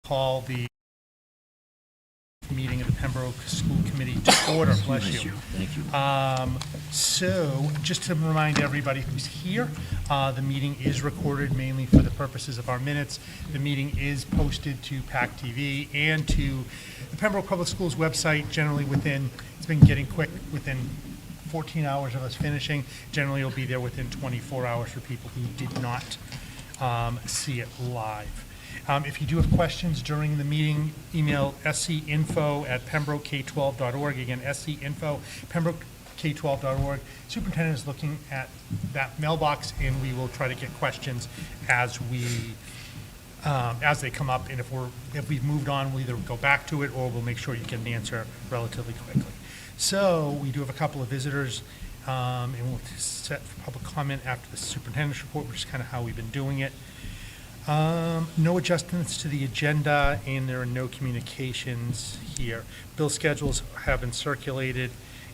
Call the meeting of the Pembroke School Committee to order. Bless you. Thank you. So, just to remind everybody who's here, the meeting is recorded mainly for the purposes of our minutes. The meeting is posted to PAC TV and to the Pembroke Public Schools website, generally within, it's been getting quick, within 14 hours of us finishing. Generally, it'll be there within 24 hours for people who did not see it live. If you do have questions during the meeting, email scinfo@pembrokek12.org. Again, scinfo@pembrokek12.org. Superintendent is looking at that mailbox, and we will try to get questions as they come up. And if we've moved on, we'll either go back to it or we'll make sure you get an answer relatively quickly. So we do have a couple of visitors, and we'll set for public comment after the superintendent's report, which is kind of how we've been doing it. No adjustments to the agenda, and there are no communications here. Bill schedules have been circulated,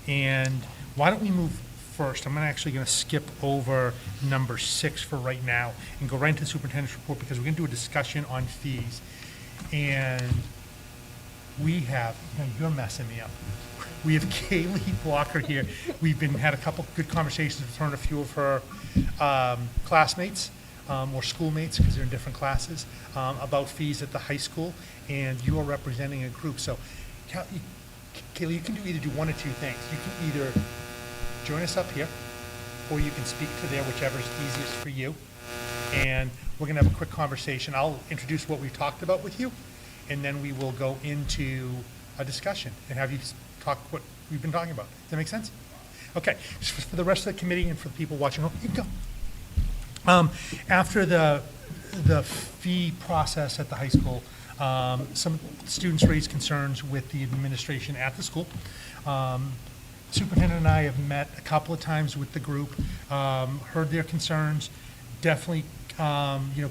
and why don't we move first? I'm actually going to skip over number 6 for right now and go right into the superintendent's report, because we're going to do a discussion on fees. And we have, you're messing me up. We have Kaylee Walker here. We've had a couple good conversations with her and a few of her classmates. Or schoolmates, because they're in different classes, about fees at the high school, and you are representing a group. So, Kaylee, you can either do one or two things. You can either join us up here, or you can speak to there, whichever is easiest for you. And we're going to have a quick conversation. I'll introduce what we've talked about with you, and then we will go into a discussion and have you talk what we've been talking about. Does that make sense? Okay. For the rest of the committee and for the people watching home, you can go. After the fee process at the high school, some students raised concerns with the administration at the school. Superintendent and I have met a couple of times with the group, heard their concerns, definitely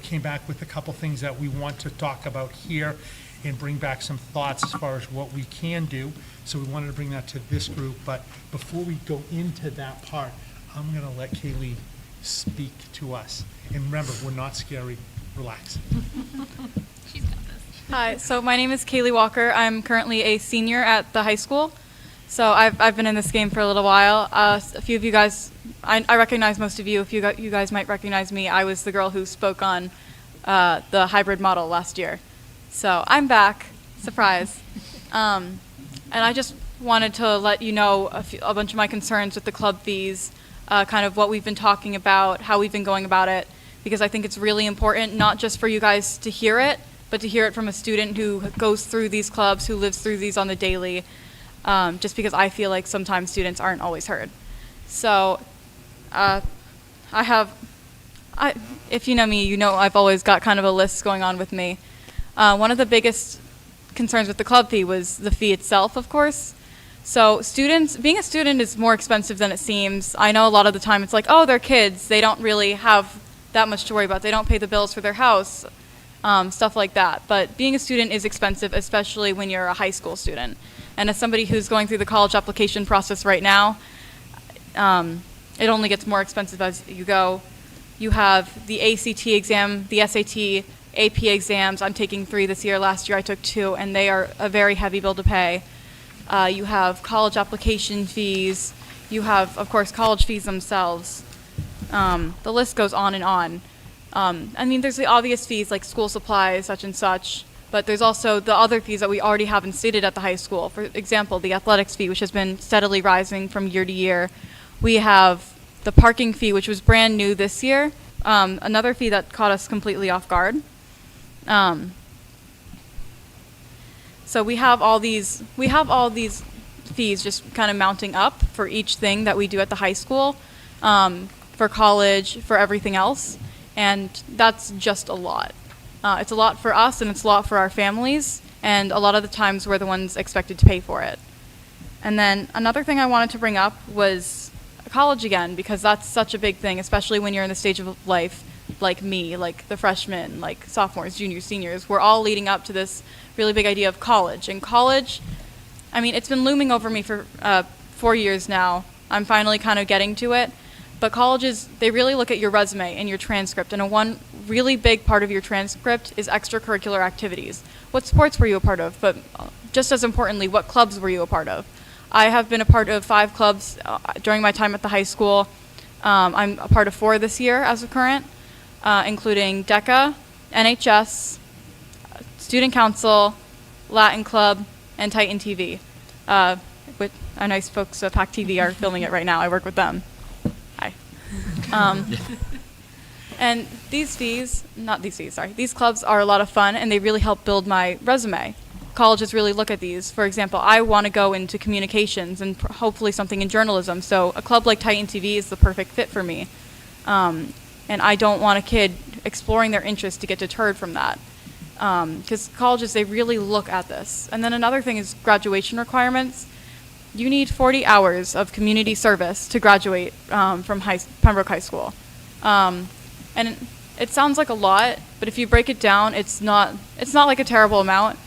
came back with a couple things that we want to talk about here and bring back some thoughts as far as what we can do. So we wanted to bring that to this group, but before we go into that part, I'm going to let Kaylee speak to us. And remember, we're not scary. Relax. She's got this. Hi, so my name is Kaylee Walker. I'm currently a senior at the high school. So I've been in this game for a little while. A few of you guys, I recognize most of you. If you guys might recognize me, I was the girl who spoke on the hybrid model last year. So I'm back. Surprise. And I just wanted to let you know a bunch of my concerns with the club fees, kind of what we've been talking about, how we've been going about it, because I think it's really important, not just for you guys to hear it, but to hear it from a student who goes through these clubs, who lives through these on the daily, just because I feel like sometimes students aren't always heard. So if you know me, you know I've always got kind of a list going on with me. One of the biggest concerns with the club fee was the fee itself, of course. So being a student is more expensive than it seems. I know a lot of the time it's like, oh, they're kids. They don't really have that much to worry about. They don't pay the bills for their house, stuff like that. But being a student is expensive, especially when you're a high school student. And as somebody who's going through the college application process right now, it only gets more expensive as you go. You have the ACT exam, the SAT, AP exams. I'm taking 3 this year. Last year I took 2, and they are a very heavy bill to pay. You have college application fees. You have, of course, college fees themselves. The list goes on and on. I mean, there's the obvious fees like school supplies, such and such, but there's also the other fees that we already have instated at the high school. For example, the athletics fee, which has been steadily rising from year to year. We have the parking fee, which was brand new this year. Another fee that caught us completely off guard. So we have all these fees just kind of mounting up for each thing that we do at the high school, for college, for everything else, and that's just a lot. It's a lot for us, and it's a lot for our families, and a lot of the times we're the ones expected to pay for it. And then another thing I wanted to bring up was college again, because that's such a big thing, especially when you're in the stage of life like me, like the freshmen, like sophomores, juniors, seniors. We're all leading up to this really big idea of college. And college, I mean, it's been looming over me for 4 years now. I'm finally kind of getting to it. But colleges, they really look at your resume and your transcript. And a really big part of your transcript is extracurricular activities. What sports were you a part of? But just as importantly, what clubs were you a part of? I have been a part of 5 clubs during my time at the high school. I'm a part of 4 this year as of current, including DECA, NHS, Student Council, Latin Club, and Titan TV. Which our nice folks at PAC TV are filming it right now. I work with them. Hi. And these clubs are a lot of fun, and they really help build my resume. Colleges really look at these. For example, I want to go into communications and hopefully something in journalism, so a club like Titan TV is the perfect fit for me. And I don't want a kid exploring their interests to get deterred from that. Because colleges, they really look at this. And then another thing is graduation requirements. You need 40 hours of community service to graduate from Pembroke High School. And it sounds like a lot, but if you break it down, it's not like a terrible amount.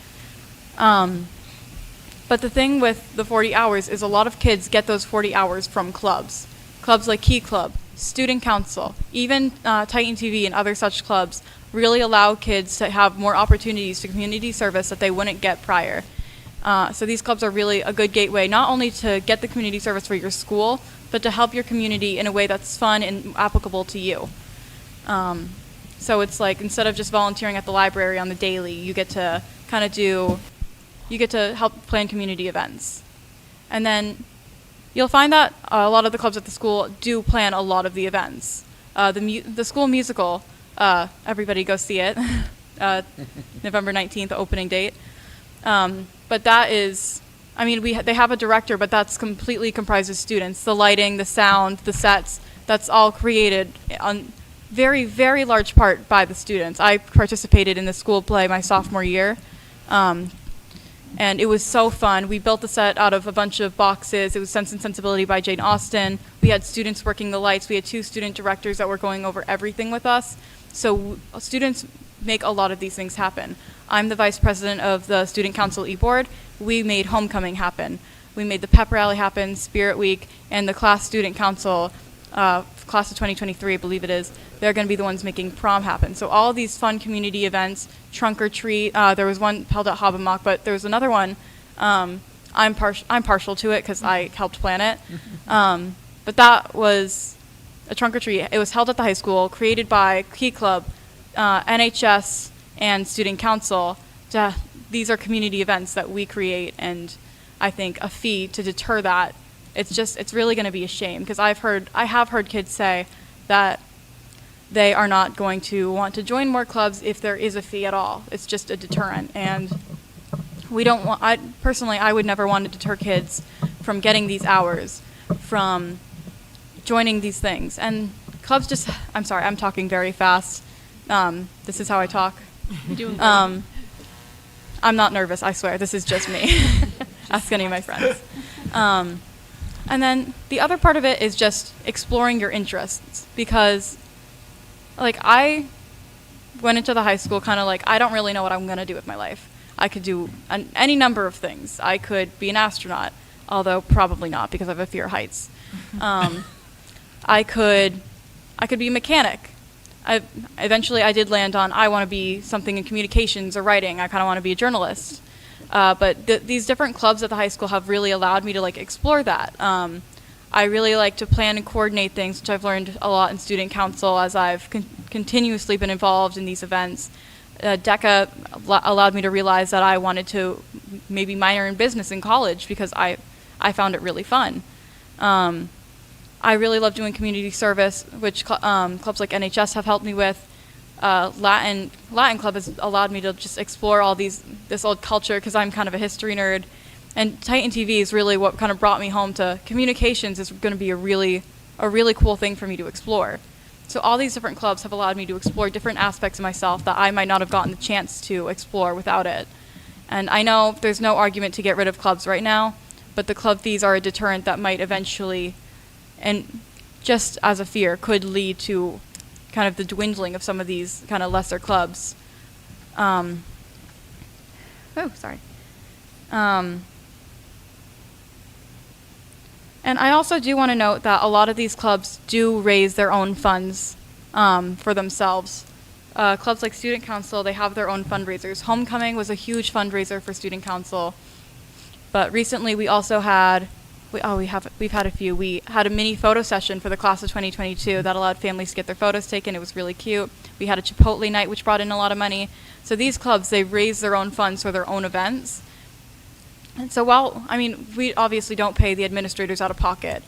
But the thing with the 40 hours is a lot of kids get those 40 hours from clubs. Clubs like Key Club, Student Council, even Titan TV and other such clubs really allow kids to have more opportunities to community service that they wouldn't get prior. So these clubs are really a good gateway, not only to get the community service for your school, but to help your community in a way that's fun and applicable to you. So it's like, instead of just volunteering at the library on the daily, you get to help plan community events. And then you'll find that a lot of the clubs at the school do plan a lot of the events. The school musical, everybody go see it, November 19th, opening date. But that is, they have a director, but that's completely comprised of students. The lighting, the sound, the sets, that's all created on very, very large part by the students. I participated in the school play my sophomore year, and it was so fun. We built the set out of a bunch of boxes. It was Sense and Sensibility by Jane Austen. We had students working the lights. We had 2 student directors that were going over everything with us. So students make a lot of these things happen. I'm the vice president of the Student Council e-board. We made homecoming happen. We made the pep rally happen, Spirit Week, and the class student council, class of 2023, I believe it is, they're going to be the ones making prom happen. So all of these fun community events, trunk or treat, there was one held at Hobbenmock, but there was another one, I'm partial to it because I helped plan it. But that was a trunk or treat. It was held at the high school, created by Key Club, NHS, and Student Council. These are community events that we create, and I think a fee to deter that, it's really going to be a shame, because I have heard kids say that they are not going to want to join more clubs if there is a fee at all. It's just a deterrent, and I would never want to deter kids from getting these hours, from joining these things. And clubs I'm sorry, I'm talking very fast. This is how I talk. You're doing great. I'm not nervous, I swear. This is just me. Ask any of my friends. And then the other part of it is just exploring your interests, because I went into the high school kind of I don't really know what I'm going to do with my life. I could do any number of things. I could be an astronaut, although probably not because I have a fear of heights. I could be a mechanic. Eventually I did land on I want to be something in communications or writing. I kind of want to be a journalist. But these different clubs at the high school have really allowed me to explore that. I really like to plan and coordinate things, which I've learned a lot in student council as I've continuously been involved in these events. DECA allowed me to realize that I wanted to maybe minor in business in college because I found it really fun. I really love doing community service, which clubs like NHS have helped me with. Latin Club has allowed me to just explore this old culture, because I'm kind of a history nerd. And Titan TV is really what kind of brought me home to communications is going to be a really cool thing for me to explore. So all these different clubs have allowed me to explore different aspects of myself that I might not have gotten the chance to explore without it. And I know there's no argument to get rid of clubs right now, but the club fees are a deterrent that might eventually, and just as a fear, could lead to kind of the dwindling of some of these kind of lesser clubs. And I also do want to note that a lot of these clubs do raise their own funds for themselves. clubs like Student Council, they have their own fundraisers. Homecoming was a huge fundraiser for Student Council. But recently we also had, we've had a few. We had a mini photo session for the class of 2022 that allowed families to get their photos taken. It was really cute. We had a Chipotle night, which brought in a lot of money. So these clubs, they raise their own funds for their own events. And so we obviously don't pay the administrators out of pocket,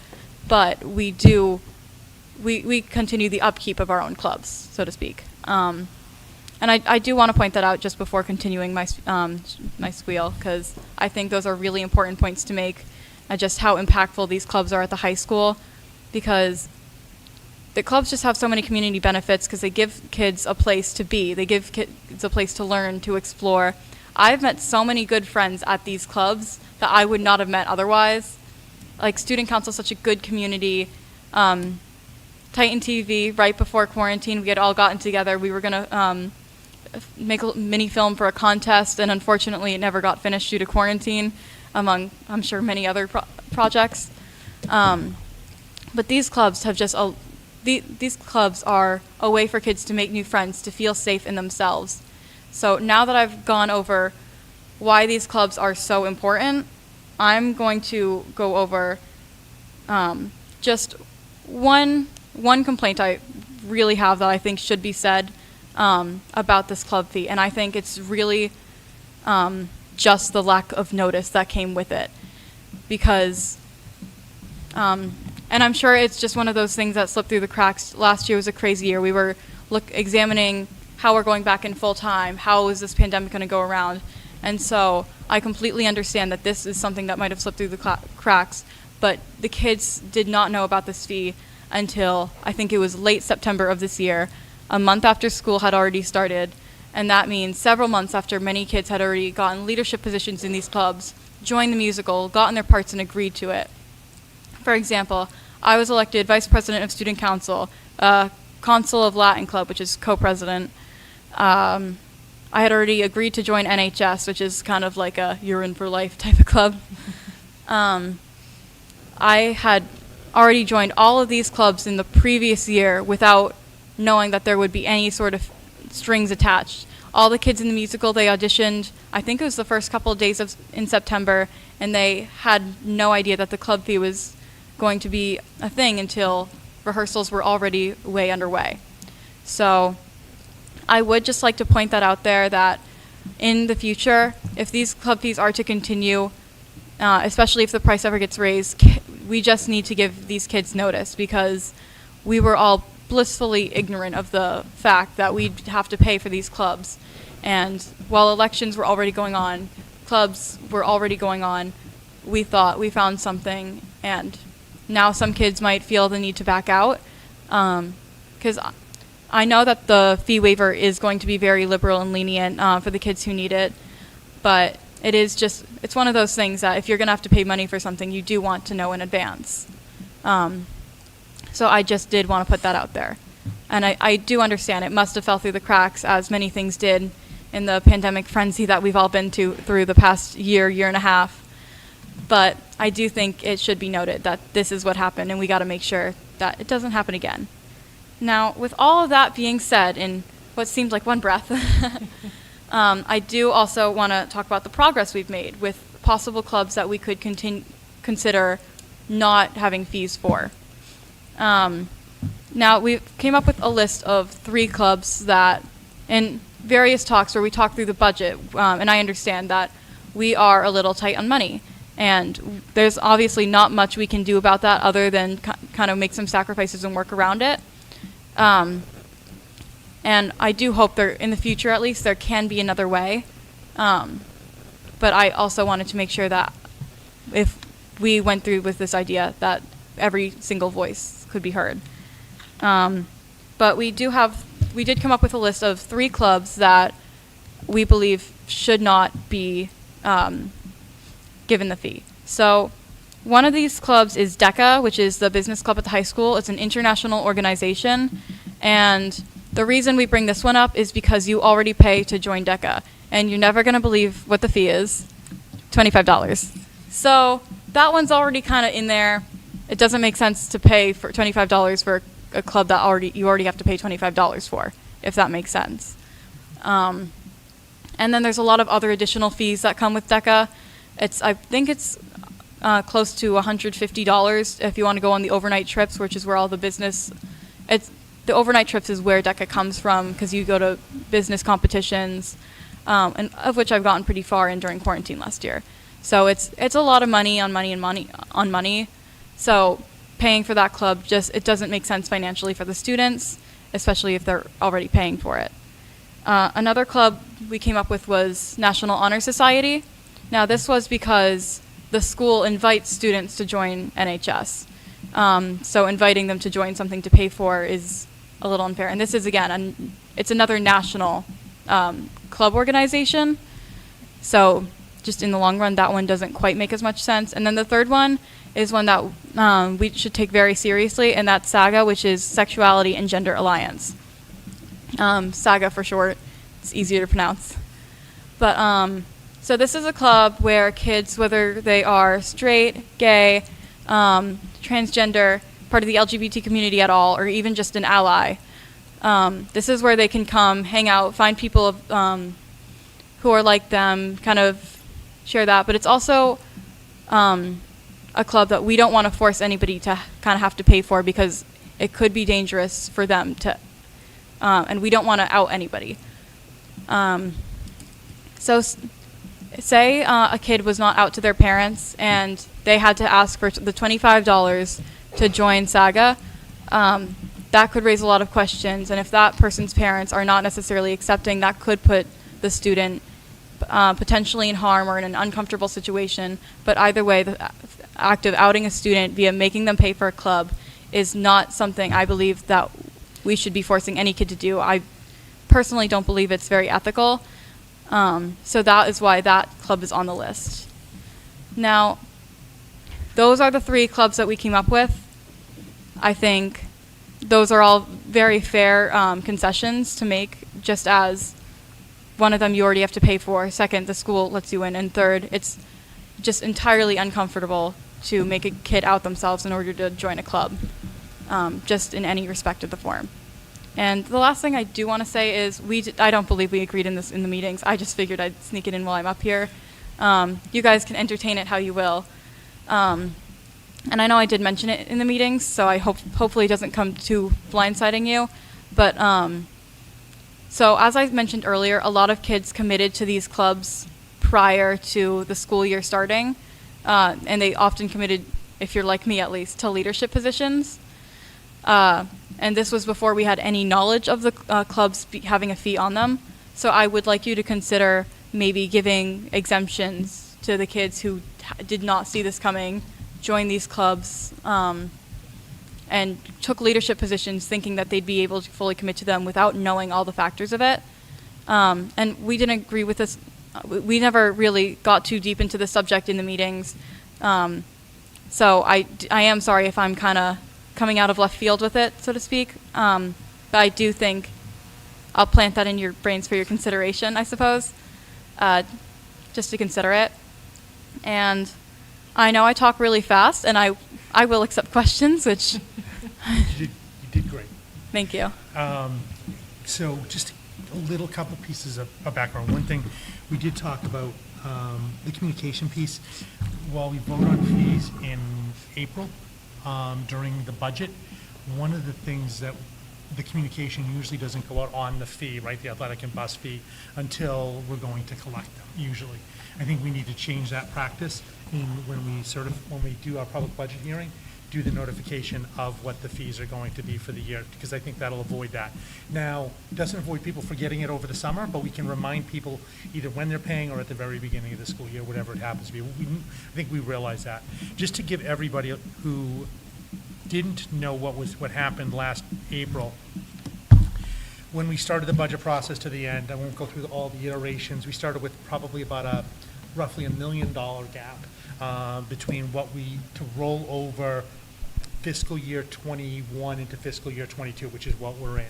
but we do, we continue the upkeep of our own clubs, so to speak. And I do want to point that out just before continuing my spiel, because I think those are really important points to make, just how impactful these clubs are at the high school, because the clubs just have so many community benefits because they give kids a place to be. They give kids a place to learn, to explore. I've met so many good friends at these clubs that I would not have met otherwise. Like Student Council is such a good community. Titan TV, right before quarantine, we had all gotten together. We were going to make a mini film for a contest, and unfortunately it never got finished due to quarantine, among, I'm sure, many other projects. But these clubs have just, these clubs are a way for kids to make new friends, to feel safe in themselves. So now that I've gone over why these clubs are so important, I'm going to go over just one complaint I really have that I think should be said about this club fee, and I think it's really just the lack of notice that came with it, because and I'm sure it's just one of those things that slipped through the cracks. Last year was a crazy year. We were examining how we're going back in full time, how is this pandemic going to go around, and so I completely understand that this is something that might have slipped through the cracks, but the kids did not know about this fee until I think it was late September of this year, a month after school had already started, and that means several months after many kids had already gotten leadership positions in these clubs, joined the musical, gotten their parts, and agreed to it. For example, I was elected Vice President of Student Council, Consul of Latin Club, which is co-president. I had already agreed to join NHS, which is kind of like a you're in for life type of club. I had already joined all of these clubs in the previous year without knowing that there would be any sort of strings attached. All the kids in the musical, they auditioned, I think it was the first couple of days in September, and they had no idea that the club fee was going to be a thing until rehearsals were already way underway. So I would just like to point that out there, that in the future, if these club fees are to continue, especially if the price ever gets raised, we just need to give these kids notice, because we were all blissfully ignorant of the fact that we'd have to pay for these clubs. And while elections were already going on, clubs were already going on, we thought we found something, and now some kids might feel the need to back out, because I know that the fee waiver is going to be very liberal and lenient for the kids who need it, but it's one of those things that if you're going to have to pay money for something, you do want to know in advance. So I just did want to put that out there. And I do understand it must have fell through the cracks, as many things did in the pandemic frenzy that we've all been through the past year and a half. But I do think it should be noted that this is what happened, and we got to make sure that it doesn't happen again. Now, with all of that being said, in what seems like one breath, I do also want to talk about the progress we've made with possible clubs that we could consider not having fees for. Now, we came up with a list of 3 clubs that, in various talks where we talked through the budget, and I understand that we are a little tight on money, and there's obviously not much we can do about that other than kind of make some sacrifices and work around it. And I do hope in the future, at least, there can be another way. But I also wanted to make sure that if we went through with this idea, that every single voice could be heard. But we did come up with a list of 3 clubs that we believe should not be given the fee. So one of these clubs is DECA, which is the business club at the high school. It's an international organization, and the reason we bring this one up is because you already pay to join DECA, and you're never going to believe what the fee is, $25. So that one's already kind of in there. It doesn't make sense to pay for $25 for a club that you already have to pay $25 for. if that makes sense. And then there's a lot of other additional fees that come with DECA. I think it's close to $150 if you want to go on the overnight trips, which is where all the the overnight trips is where DECA comes from, because you go to business competitions, and of which I've gotten pretty far in during quarantine last year. So it's a lot of money on money. So paying for that club it doesn't make sense financially for the students, especially if they're already paying for it. Another club we came up with was National Honor Society. Now this was because the school invites students to join NHS. So inviting them to join something to pay for is a little unfair. And this is, again, it's another national club organization. So just in the long run, that one doesn't quite make as much sense. And then the third one is one that we should take very seriously, and that's SAGA, which is Sexuality and Gender Alliance. SAGA for short. It's easier to pronounce. But so this is a club where kids, whether they are straight, gay, transgender, part of the LGBT community at all, or even just an ally, this is where they can come, hang out, find people who are like them, kind of share that. But it's also a club that we don't want to force anybody to kind of have to pay for, because it could be dangerous for them to, and we don't want to out anybody. So say a kid was not out to their parents and they had to ask for the $25 to join SAGA. That could raise a lot of questions, and if that person's parents are not necessarily accepting, that could put the student potentially in harm or in an uncomfortable situation. But either way, the act of outing a student via making them pay for a club is not something I believe that we should be forcing any kid to do. I personally don't believe it's very ethical. So that is why that club is on the list. Now, those are the 3 clubs that we came up with. I think those are all very fair concessions to make, just as one of them you already have to pay for, second, the school lets you in, and third, it's just entirely uncomfortable to make a kid out themselves in order to join a club, just in any respect of the form. And the last thing I do want to say is I don't believe we agreed in the meetings. I just figured I'd sneak it in while I'm up here. You guys can entertain it how you will. And I know I did mention it in the meetings, so I hopefully it doesn't come to blindsiding you. But so as I mentioned earlier, a lot of kids committed to these clubs prior to the school year starting, and they often committed, if you're like me at least, to leadership positions. And this was before we had any knowledge of the clubs having a fee on them. So I would like you to consider maybe giving exemptions to the kids who did not see this coming, joined these clubs, and took leadership positions thinking that they'd be able to fully commit to them without knowing all the factors of it. And we didn't agree with this. We never really got too deep into the subject in the meetings. So I am sorry if I'm kind of coming out of left field with it, so to speak. But I do think I'll plant that in your brains for your consideration, I suppose, just to consider it. And I know I talk really fast, and I will accept questions, which... You did great. Thank you. So just a little couple pieces of background. One thing, we did talk about the communication piece. While we vote on fees in April, during the budget, one of the things that the communication usually doesn't go out on the fee, right, the athletic and bus fee, until we're going to collect them, usually. I think we need to change that practice when we do our public budget hearing, do the notification of what the fees are going to be for the year, because I think that'll avoid that. Now, it doesn't avoid people forgetting it over the summer, but we can remind people either when they're paying or at the very beginning of the school year, whatever it happens to be. I think we realize that. Just to give everybody who didn't know what happened last April, when we started the budget process to the end, I won't go through all the iterations, we started with probably about roughly $1 million gap between to roll over fiscal year 21 into fiscal year 22, which is what we're in.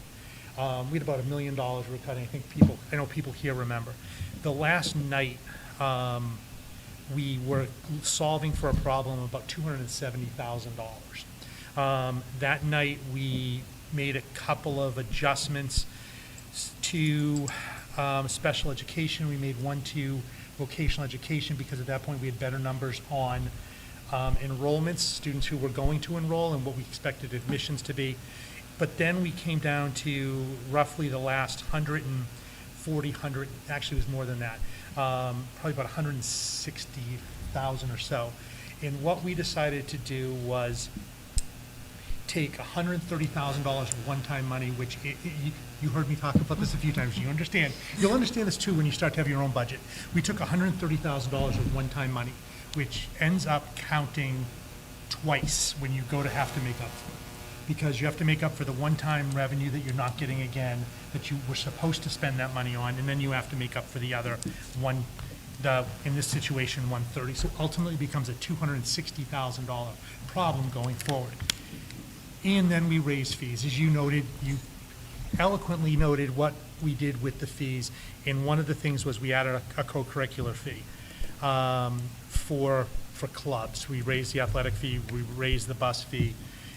We had about $1 million we were cutting. I know people here remember. The last night, we were solving for a problem of about $270,000. That night, we made a couple of adjustments to special education. We made 1 to vocational education because at that point we had better numbers on enrollments, students who were going to enroll and what we expected admissions to be. But then we came down to roughly the last 140, actually it was more than that, probably about 160,000 or so. And what we decided to do was take $130,000 of one-time money, which you heard me talk about this a few times. You understand. You'll understand this too when you start to have your own budget. We took $130,000 of one-time money, which ends up counting twice when you go to have to make up for it. Because you have to make up for the one-time revenue that you're not getting again, that you were supposed to spend that money on, and then you have to make up for the other one, in this situation, 130. So ultimately it becomes a $260,000 problem going forward. And then we raised fees. As you noted, you eloquently noted what we did with the fees. And one of the things was we added a co-curricular fee for clubs. We raised the athletic fee, we raised the bus fee,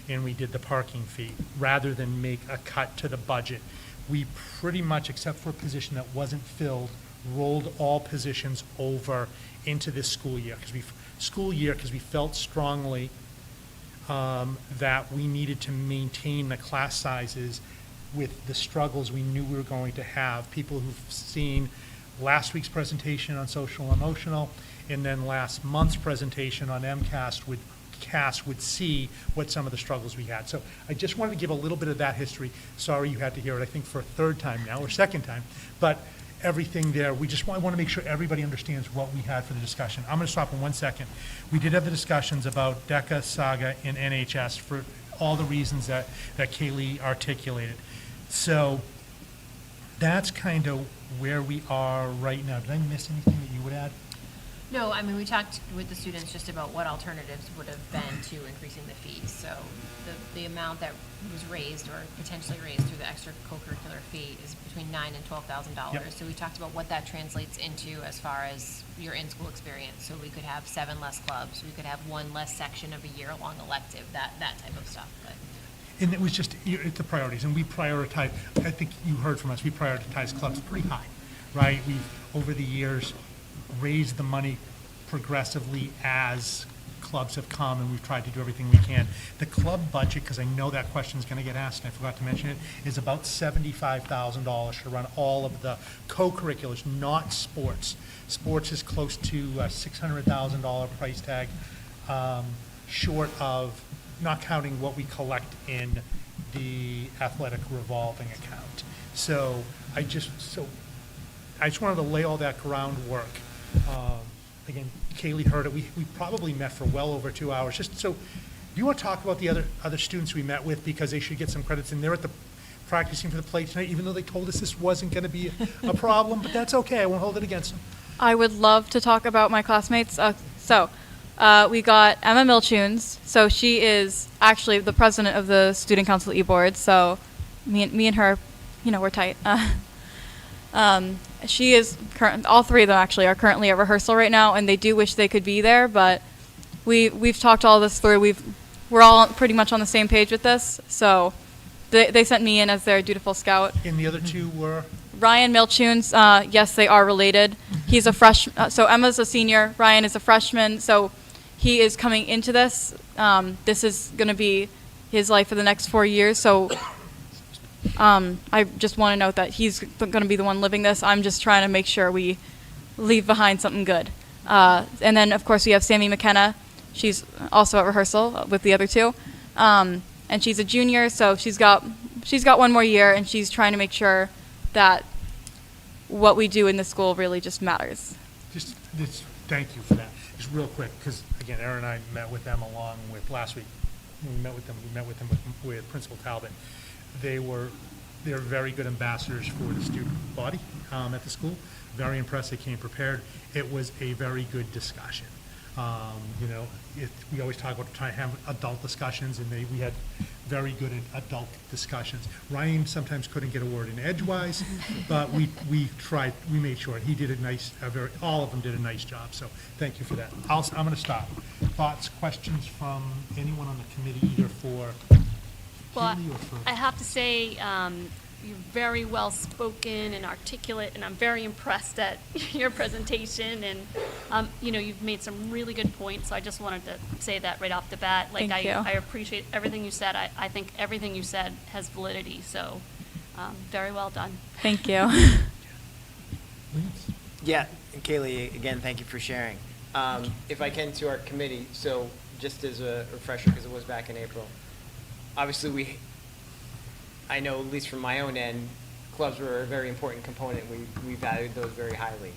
and we did the parking fee. Rather than make a cut to the budget, we pretty much, except for a position that wasn't filled, rolled all positions over into this school year because we felt strongly that we needed to maintain the class sizes with the struggles we knew we were going to have. People who've seen last week's presentation on social and emotional, and then last month's presentation on MCAS would see what some of the struggles we had. So I just wanted to give a little bit of that history. Sorry you had to hear it, I think, for a third time now, or second time. But everything there, I want to make sure everybody understands what we had for the discussion. I'm going to stop in 1 second. We did have the discussions about DECA, SAGA, and NHS for all the reasons that Kaylee articulated. So that's kind of where we are right now. Did I miss anything that you would add? No, I mean, we talked with the students just about what alternatives would have been to increasing the fees. So the amount that was raised or potentially raised through the extra co-curricular fee is between $9,000 and $12,000. Yep. So we talked about what that translates into as far as your in-school experience. So we could have 7 less clubs. We could have 1 less section of a year-long elective, that type of stuff. But And it was just, it's the priorities, and we prioritize, I think you heard from us, we prioritize clubs pretty high, right? We've, over the years, raised the money progressively as clubs have come, and we've tried to do everything we can. The club budget, because I know that question is going to get asked, and I forgot to mention it, is about $75,000 to run all of the co-curriculars, not sports. Sports is close to a $600,000 price tag, short of, not counting what we collect in the athletic revolving account. So I just wanted to lay all that groundwork. Again, Kaylee heard it. We probably met for well over 2 hours. Just so, do you want to talk about the other students we met with, because they should get some credits, and they're at the practicing for the play tonight, even though they told us this wasn't going to be a problem, but that's okay. I won't hold it against them. I would love to talk about my classmates. We got Emma Milchunes. So she is actually the president of the Student Council E-Board. So me and her, we're tight. She is all 3 of them actually are currently at rehearsal right now, and they do wish they could be there, but we've talked all this through. We're all pretty much on the same page with this. So they sent me in as their dutiful scout. And the other 2 were? Ryan Milchunes, yes, they are related. He's a freshman. So Emma's a senior. Ryan is a freshman. So he is coming into this. This is going to be his life for the next 4 years. So I just want to note that he's going to be the one living this. I'm just trying to make sure we leave behind something good. And then, of course, we have Sammy Mckenna. She's also at rehearsal with the other 2. And she's a junior, so she's got 1 more year, and she's trying to make sure that what we do in the school really just matters. Just thank you for that. Just real quick, because again, Aaron and I met with them along with last week. When we met with them with Principal Talbot. They're very good ambassadors for the student body at the school. Very impressed. They came prepared. It was a very good discussion. We always talk about trying to have adult discussions, and we had very good adult discussions. Ryan sometimes couldn't get a word in edgewise, but we tried. We made sure he did all of them did a nice job. So thank you for that. I'm going to stop. Thoughts, questions from anyone on the committee, either for Well, Kaylee or for? I have to say, you're very well spoken and articulate, and I'm very impressed at your presentation. And you've made some really good points. So I just wanted to say that right off the bat. Thank you. I appreciate everything you said. I think everything you said has validity. So very well done. Thank you. Yeah, and Kaylee, again, thank you for sharing. If I can, to our committee, so just as a refresher, because it was back in April, obviously I know, at least from my own end, clubs were a very important component. We valued those very highly.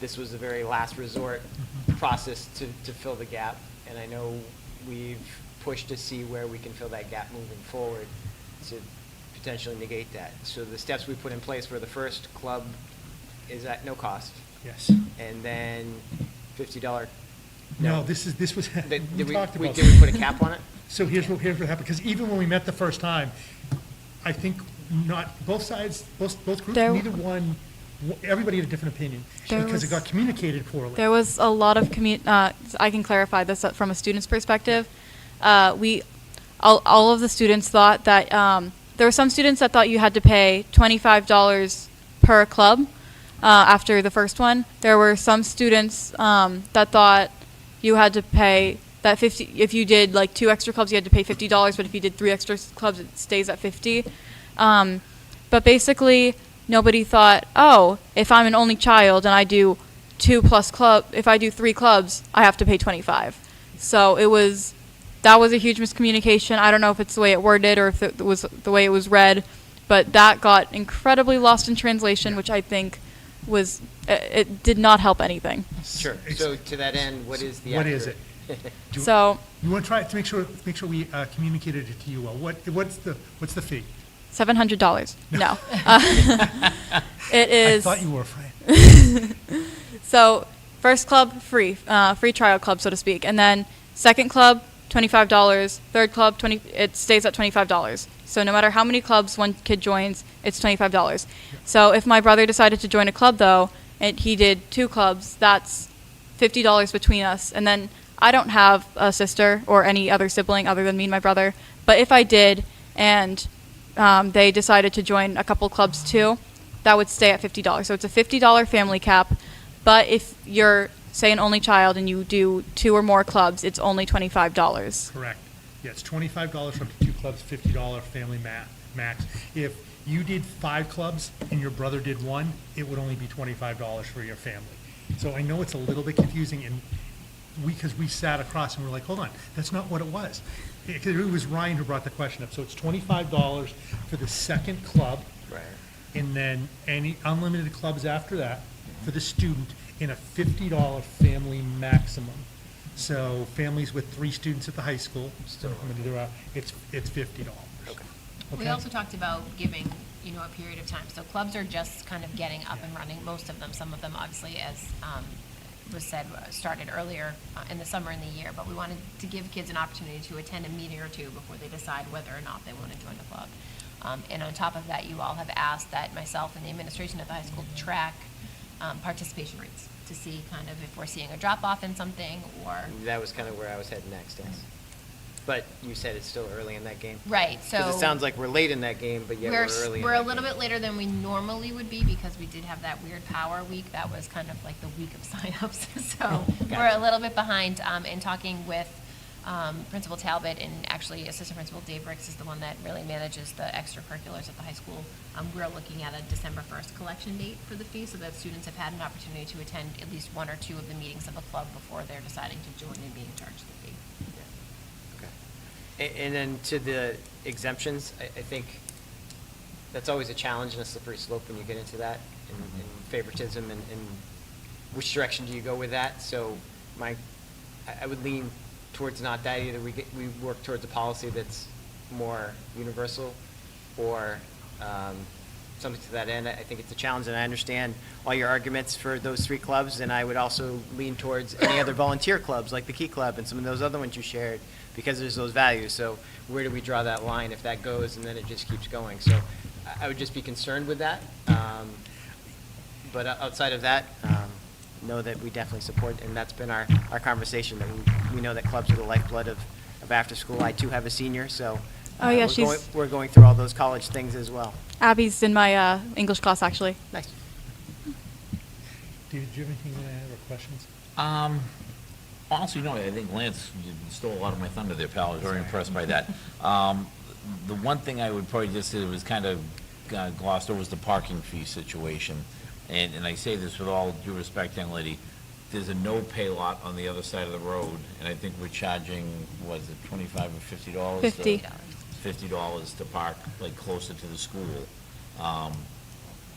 This was the very last resort process to fill the gap, and I know we've pushed to see where we can fill that gap moving forward to potentially negate that. So the steps we put in place for the first club is at no cost, Yes. and then $50. No, this was, Did we we talked about. did we put a cap on it? So here's what happened, because even when we met the first time, I think not, both sides, both groups, There- neither one, everybody had a different opinion, There because it was- got communicated poorly. There was a lot of I can clarify this from a student's perspective. All of the students thought that, there were some students that thought you had to pay $25 per club after the first one. There were some students that thought you had to pay that 50, if you did like 2 extra clubs, you had to pay $50, but if you did 3 extra clubs, it stays at 50. But basically, nobody thought, oh, if I'm an only child and I do 2 plus if I do 3 clubs, I have to pay 25. So that was a huge miscommunication. I don't know if it's the way it worded or if it was the way it was read, but that got incredibly lost in translation, which I think it did not help anything. Sure. So to that end, what is the What is accurate- Do- So You want to try to make sure we communicated it to you well. What's the fee? $700. No. It I is. thought you were afraid. So first club, free trial club, so to speak. And then second club, $25. Third club, it stays at $25. So no matter how many clubs one kid joins, it's $25. So if my brother decided to join a club, though, and he did 2 clubs, that's $50 between us. And then I don't have a sister or any other sibling other than me and my brother. But if I did, and they decided to join a couple clubs too, that would stay at $50. So it's a $50 family cap. But if you're, say, an only child and you do 2 or more clubs, it's only $25. Correct. Yeah, it's $25 for up to 2 clubs, $50 family max. If you did 5 clubs and your brother did 1, it would only be $25 for your family. So I know it's a little bit confusing, and because we sat across and we're like, hold on, that's not what it was. It was Ryan who brought the question up. So it's $25 for the second club, Right. and then any unlimited clubs after that for the student, in a $50 family maximum. So families with 3 students at the high school, Still. it's $50. Okay. We Okay? also talked about giving, a period of time. So clubs are just kind of getting up and running, most of them. Some of them, obviously, as was said, started earlier in the summer and the year. But we wanted to give kids an opportunity to attend a meeting or 2 before they decide whether or not they want to join the club. And on top of that, you all have asked that myself and the administration at the high school track participation rates to see kind of if we're seeing a drop-off in something or... That was kind of where I was heading next, yes. But you said it's still early in that game? Right, so... Because it sounds like we're late in that game, but yet we're early in We're that a little game. bit later than we normally would be because we did have that weird power week. That was kind of like the week of signups. So we're a little bit behind in talking with Principal Talbot, and actually Assistant Principal Dave Ricks is the one that really manages the extracurriculars at the high school. We're looking at a December 1st collection date for the fee so that students have had an opportunity to attend at least 1 or 2 of the meetings of a club before they're deciding to join and being charged the fee. Okay. And then to the exemptions, I think that's always a challenge and a slippery slope when you get into that, and favoritism, and which direction do you go with that? So I would lean towards not that either. We work towards a policy that's more universal, or something to that end. I think it's a challenge, and I understand all your arguments for those 3 clubs, and I would also lean towards any other volunteer clubs, like the Key Club and some of those other ones you shared, because there's those values. So where do we draw that line if that goes and then it just keeps going? So I would just be concerned with that. But outside of that, know that we definitely support, and that's been our conversation, that we know that clubs are the lifeblood of after school. I too have a senior, so Oh, yeah, We're going through all those college things as well. Abby's in my English class, actually. Nice. David, do you have anything to add or questions? Honestly, no, I think Lance, you stole a lot of my thunder there, pal. I was very impressed by that. The one thing I would probably just say was kind of glossed over was the parking fee situation. And I say this with all due respect, young lady, there's a no-pay lot on the other side of the road, and I think we're charging, was it $25 or $50? $50. $50 to park, like, closer to the school.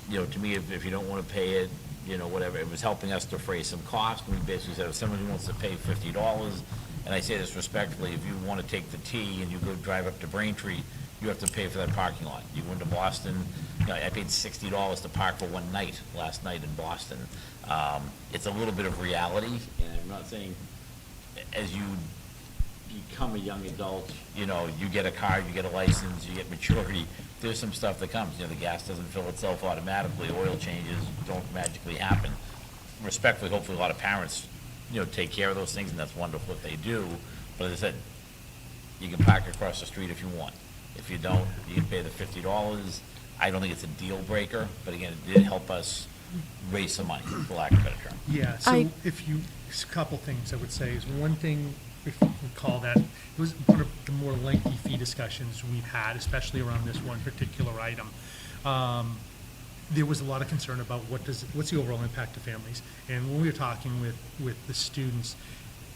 You know, to me, if you don't want to pay it, you know, whatever, it was helping us defray some cost. We basically said, if somebody wants to pay $50, and I say this respectfully, if you want to take the T and you go drive up to Braintree, you have to pay for that parking lot. You went to Boston, you know, I paid $60 to park for one night, last night in Boston. It's a little bit of reality, and I'm not saying, as you become a young adult, you know, you get a car, you get a license, you get maturity, there's some stuff that comes. You know, the gas doesn't fill itself automatically, oil changes don't magically happen. Respectfully, hopefully a lot of parents, you know, take care of those things, and that's wonderful if they do. But as I said, you can park across the street if you want. If you don't, you can pay the $50. I don't think it's a deal breaker, but again, it did help us raise some money, for lack of a better term. Yeah, so I- a couple things I would say is, one thing, if you recall that, it was one of the more lengthy fee discussions we've had, especially around this one particular item. There was a lot of concern about what's the overall impact to families. And when we were talking with the students,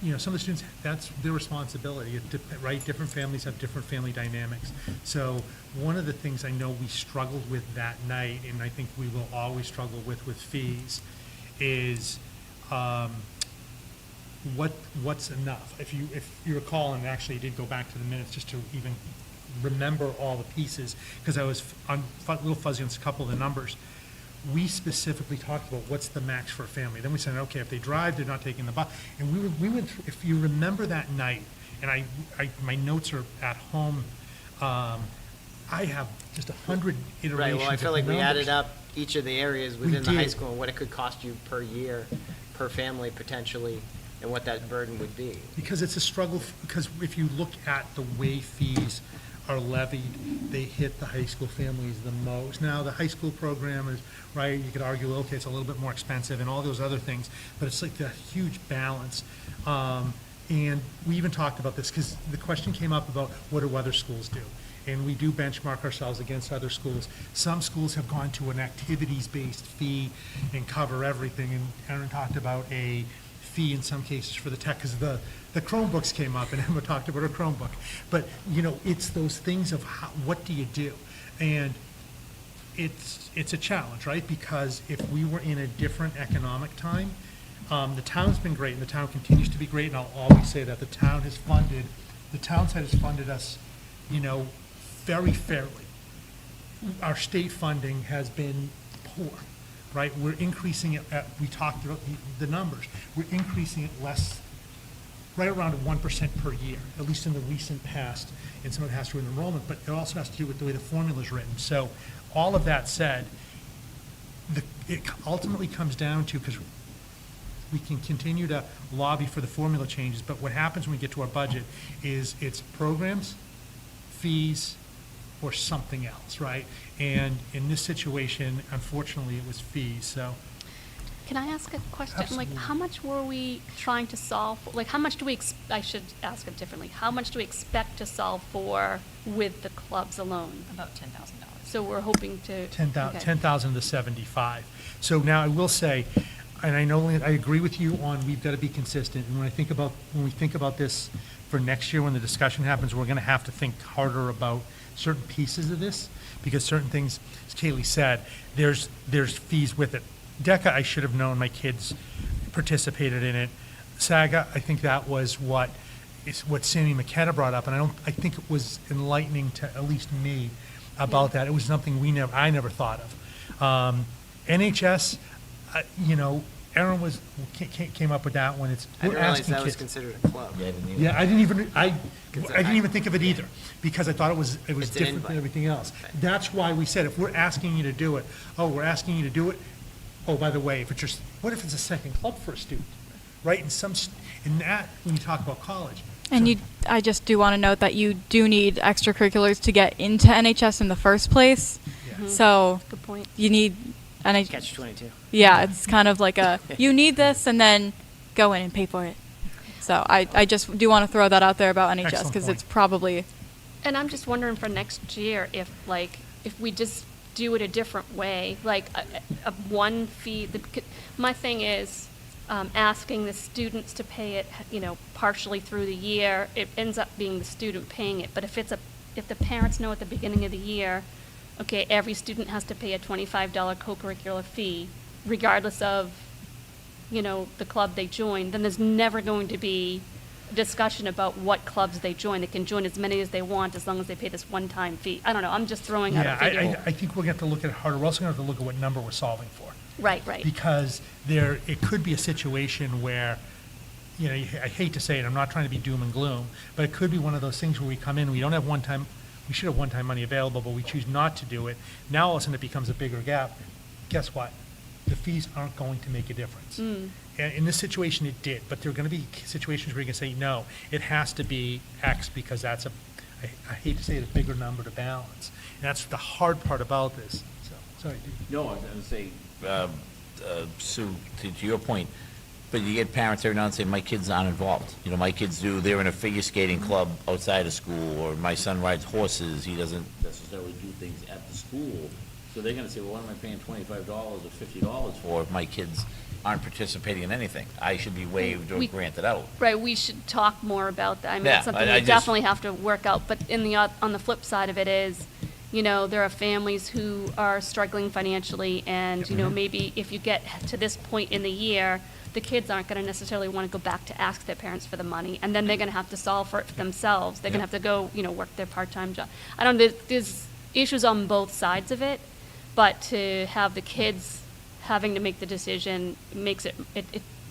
you know, some of the students, that's their responsibility, right? Different families have different family dynamics. So one of the things I know we struggled with that night, and I think we will always struggle with fees, is what's enough? If you recall, and actually I did go back to the minutes just to even remember all the pieces, because I was a little fuzzy on a couple of the numbers. We specifically talked about what's the max for a family. Then we said, okay, if they drive, they're not taking the bus. And we went through, if you remember that night, and my notes are at home, I have just 100 iterations Right, well, I feel like of we numbers. added up each of the areas within the high did. school and what it could cost you per year, per family potentially, and what that burden would be. Because it's a struggle, because if you look at the way fees are levied, they hit the high school families the most. Now, the high school program is, right, you could argue, okay, it's a little bit more expensive and all those other things, but it's like that huge balance. And we even talked about this, because the question came up about what do other schools do? And we do benchmark ourselves against other schools. Some schools have gone to an activities-based fee and cover everything, and Aaron talked about a fee in some cases for the tech, because the Chromebooks came up, and Emma talked about her Chromebook. But, you know, it's those things of what do you do? And it's a challenge, right? Because if we were in a different economic time, the town's been great, and the town continues to be great, and I'll always say that the town side has funded us, you know, very fairly. Our state funding has been poor, right? We're increasing it we talked about the numbers. We're increasing it less, right around 1% per year, at least in the recent past, and some of it has to do with enrollment, but it also has to do with the way the formula is written. So all of that said, it ultimately comes down to, because we can continue to lobby for the formula changes, but what happens when we get to our budget is it's programs, fees, or something else, right? And in this situation, unfortunately, it was fees, so. Can I ask a question? Absolutely. Like, how much were we trying to solve, like, how much do we, I should ask it differently. How much do we expect to solve for with the clubs alone? About $10,000. So we're hoping to. 10,000 okay. 10,000 to 75. So now I will say, and I know, Lynn, I agree with you on we've got to be consistent. And when we think about this for next year, when the discussion happens, we're going to have to think harder about certain pieces of this, because certain things, as Kaylee said, there's fees with it. DECA, I should have known, my kids participated in it. SAGA, I think that was what Sammy Mckenna brought up, and I think it was enlightening to at least me about that. It was something I never thought of. NHS, you know, Aaron came up with that one. I didn't realize that was considered a club. Yeah, I didn't either. Yeah, I didn't even think of it either, because I thought it was It's an different than invite. everything else. Okay. That's why we said, if we're asking you to do it, we're asking you to do it. Oh, by the way, what if it's a second club for a student, right? In that, when you talk about college. And I just do want to note that you do need extracurriculars to get into NHS in the first place. Yeah. So Good point. you need Catch-22. Yeah, it's kind of like you need this and then go in and pay for it. So I just do want to throw that out there about NHS Excellent because point. it's probably, And I'm just wondering for next year if we just do it a different way, like a one fee. My thing is asking the students to pay it, partially through the year. It ends up being the student paying it. But if the parents know at the beginning of the year, okay, every student has to pay a $25 co-curricular fee, regardless of, the club they join, then there's never going to be discussion about what clubs they join. They can join as many as they want as long as they pay this one-time fee. I don't know, I'm just throwing out a Yeah, figure. I think we're going to have to look at it harder. We're also going to have to look at what number we're solving for. Right. Because it could be a situation where, I hate to say it, I'm not trying to be doom and gloom, but it could be one of those things where we come in, we don't have we should have one-time money available, but we choose not to do it. Now all of a sudden it becomes a bigger gap. Guess what? The fees aren't going to make a difference. And in this situation, it did, but there are going to be situations where you can say, no, it has to be X because that's I hate to say it, a bigger number to balance. And that's the hard part about this. So, sorry, Dave. No, I was going to say, Sue, to your point, but you get parents every now and then say, my kids aren't involved. My kids they're in a figure skating club outside of school, or my son rides horses, he doesn't necessarily do things at the school. So they're going to say, well, what am I paying $25 or $50 for if my kids aren't participating in anything? I should be waived or granted out. Right, we should talk more about that. I mean, Yeah, it's something I we just- definitely have to work out, but on the flip side of it is, there are families who are struggling financially, and, maybe if you get to this point in the year, the kids aren't going to necessarily want to go back to ask their parents for the money, and then they're going to have to solve for it for themselves. They're going to have to go, work their part-time job. I don't know, there's issues on both sides of it, but to have the kids having to make the decision makes it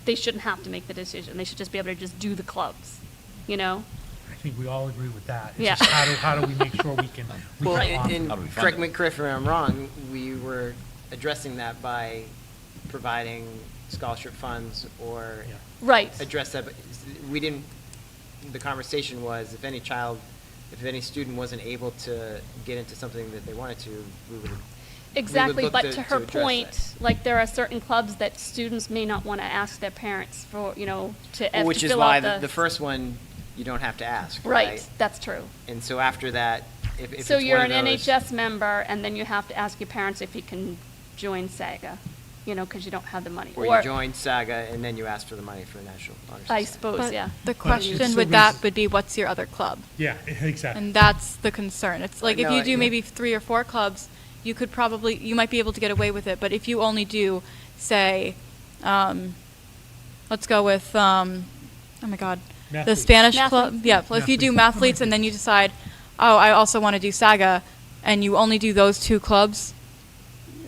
they shouldn't have to make the decision. They should just be able to just do the clubs, I think we all agree with that. It's Yeah. just how do we make sure we can Well, offer- and How do we fund correct it? me if I'm wrong, we were addressing that by providing scholarship funds or Yeah. right. address that, but we didn't, the conversation was if any student wasn't able to get into something that they wanted to, we would Exactly, look but to to her address point, that. like, there are certain clubs that students may not want to ask their parents for, to Which to is fill why out the first one, you don't have to ask, Right, right? that's true. And so after that, if it's So one you're of an those- NHS member, and then you have to ask your parents if you can join SAGA, because you don't have the money. Or you join Saga and then you ask for the money for National Honor I Society. suppose, but yeah. the it's question still with that would be, what's your other club? Yeah, exactly. And that's the concern. It's like if No, you do yeah. maybe 3 or 4 clubs, you might be able to get away with it. But if you only do, say, let's go with, oh my God, the Mathletes. Spanish club. Mathletes. Yeah, well, if you do mathletes and then you decide, oh, I also want to do Saga, and you only do those 2 clubs,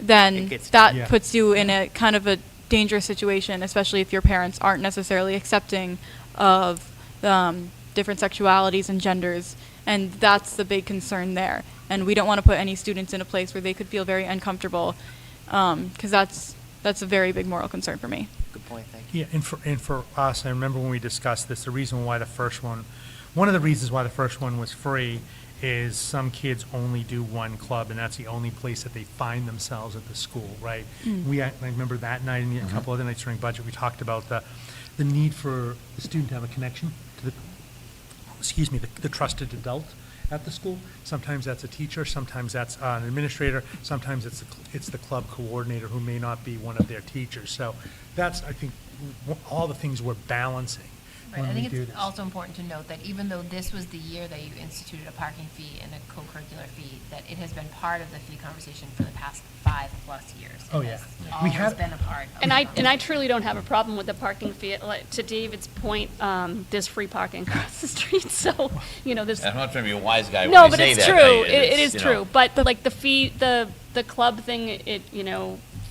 then It gets- that Yeah. puts you in a kind of a dangerous situation, especially if your parents aren't necessarily accepting of different sexualities and genders. And that's the big concern there. And we don't want to put any students in a place where they could feel very uncomfortable, because that's a very big moral concern for me. Good point, thank you. Yeah, and for us, I remember when we discussed this, one of the reasons why the first one was free is some kids only do one club, and that's the only place that they find themselves at the school, right? I remember that night and a couple other nights during budget, we talked about the need for the student to have a connection to the trusted adult at the school. Sometimes that's a teacher, sometimes that's an administrator, sometimes it's the club coordinator who may not be one of their teachers. So that's, I think, all the things we're balancing Right, when I we think do it's this. also important to note that even though this was the year that you instituted a parking fee and a co-curricular fee, that it has been part of the fee conversation for the past 5+ years. Oh, It yeah. has We always have- been a part of And the I conversation. truly don't have a problem with the parking fee. Like, to David's point, there's free parking across the street, so, there's. I'm not trying to be a wise guy No, when but I say it's that. true. I- It is you know. true. But like the fee, the club thing,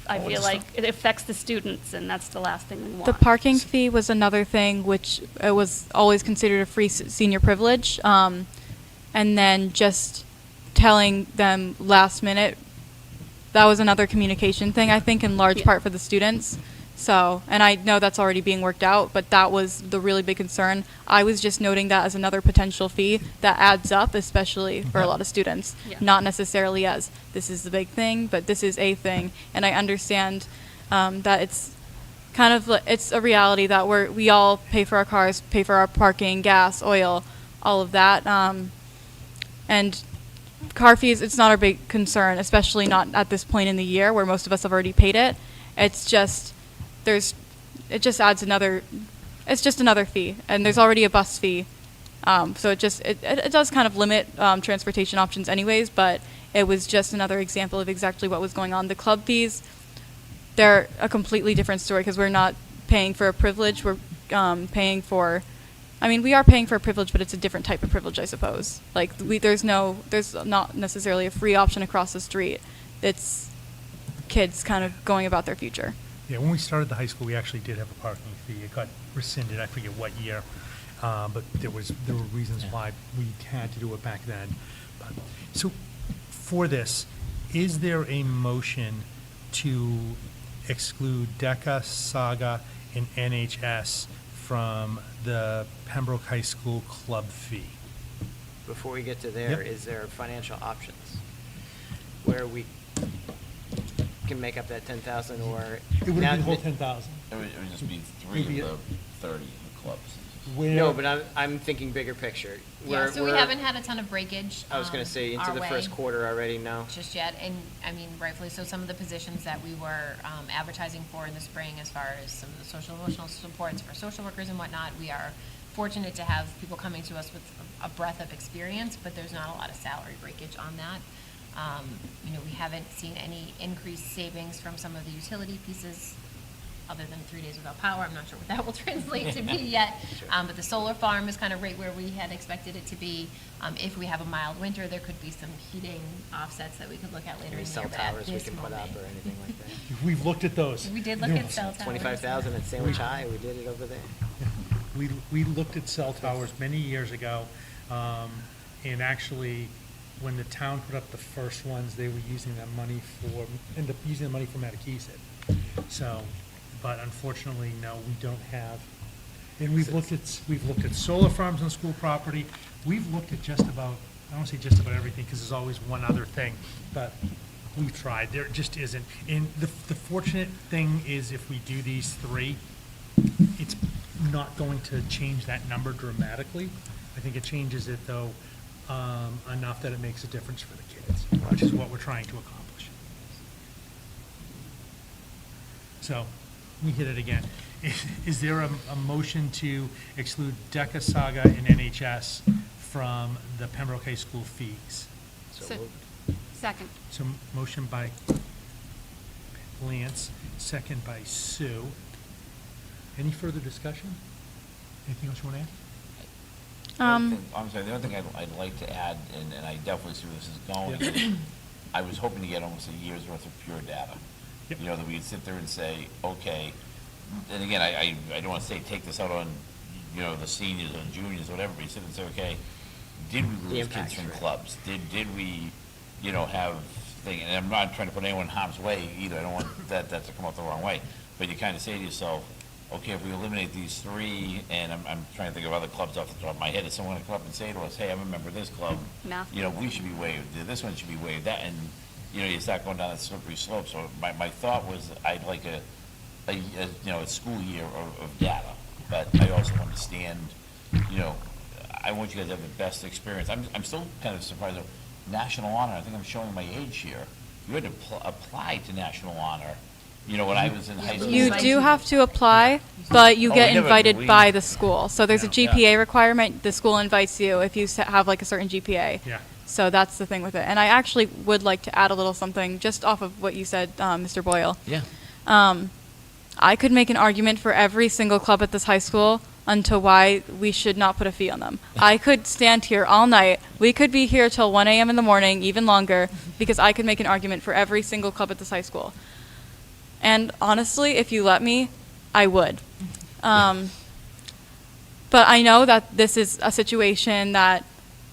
I Oh, feel it's like it affects the students, and that's the last thing we want. The parking fee was another thing which was always considered a free senior privilege. And then just telling them last minute, that was another communication thing, I think, in large Yeah. part for the students. So, and I know that's already being worked out, but that was the really big concern. I was just noting that as another potential fee that adds up, especially for a lot of students. Yeah. Not necessarily as, this is the big thing, but this is a thing. And I understand that it's kind of, it's a reality that we all pay for our cars, pay for our parking, gas, oil, all of that. And car fees, it's not our big concern, especially not at this point in the year where most of us have already paid it. It's just, it just adds another, it's just another fee, and there's already a bus fee. So it does kind of limit transportation options anyways, but it was just another example of exactly what was going on. The club fees, they're a completely different story because we're not paying for a privilege, we're paying for, I mean, we are paying for a privilege, but it's a different type of privilege, I suppose. Like, there's not necessarily a free option across the street. It's kids kind of going about their future. Yeah, when we started the high school, we actually did have a parking fee. It got rescinded, I forget what year, but there were reasons why we had to do it back then. But, so, for this, is there a motion to exclude DECA, Saga, and NHS from the Pembroke High School club fee? Before we get to there, Yep. is there financial options where we can make up that 10,000 or? It would be now the whole that- 10,000. It would just be It'd be 3 of the 30 clubs. No, but I'm thinking bigger picture. Yeah, so we haven't had a ton of breakage. I was gonna say, into our the way first quarter already, no? just yet, and I mean, rightfully so, some of the positions that we were advertising for in the spring, as far as some of the social emotional supports for social workers and whatnot, we are fortunate to have people coming to us with a breadth of experience, but there's not a lot of salary breakage on that. We haven't seen any increased savings from some of the utility pieces, other than 3 days without power. I'm not sure what that will translate to be yet. Sure. But the solar farm is kind of right where we had expected it to be. If we have a mild winter, there could be some heating offsets that we could look at later Any in the cell year. But at towers we this can put up moment- or anything like that? We've looked at those. We did look at cell towers. 25,000 at Sandwich High, we did it over there. We looked at cell towers many years ago, and actually, when the town put up the ended up using that money for Matakeesit. So, but unfortunately, no, we don't have, and we've looked at solar farms on school property. We've looked at just about, I don't want to say just about everything, because there's always one other thing, but we've tried, there just isn't. And the fortunate thing is, if we do these three, it's not going to change that number dramatically. I think it changes it, though, enough that it makes a difference for the kids, which is what we're trying to accomplish. So, we hit it again. Is there a motion to exclude DECA, Saga, and NHS from the Pembroke High School fees? So- moved. Second. So, motion by Lance, second by Sue. Any further discussion? Anything else you want to add? I'm sorry, the only thing I'd like to add, and I definitely see where this is going, is I was hoping to get almost a year's worth of pure data. Yep. That we'd sit there and say, okay, and again, I don't want to say take this out on, the seniors or juniors or whatever, but you sit and say, okay, did we The lose impacts, kids from right. clubs? Did we, have thing, and I'm not trying to put anyone in harm's way either, I don't want that to come out the wrong way, but you kind of say to yourself, okay, if we eliminate these three, and I'm trying to think of other clubs off the top of my head, is someone gonna come up and say to us, hey, I'm a member of this club, Math. we should be waived, this one should be waived, that, and, you start going down that slippery slope, so my thought was, I'd like a school year of data, but I also understand, I want you guys to have the best experience. I'm still kind of surprised, though, National Honor, I think I'm showing my age here, you had to apply to National Honor, when I was in high school. You do have to apply, but you Oh, get we never- invited we- by the school. So there's a Yeah. GPA requirement. The school invites you if you have like a certain GPA. Yeah. So that's the thing with it. And I actually would like to add a little something just off of what you said, Mr. Boyle. Yeah. I could make an argument for every single club at this high school onto why we should not put a fee on them. I could stand here all night. We could be here till 1 a.m. in the morning, even longer, because I could make an argument for every single club at this high school. And honestly, if you let me, I would. But I know that this is a situation that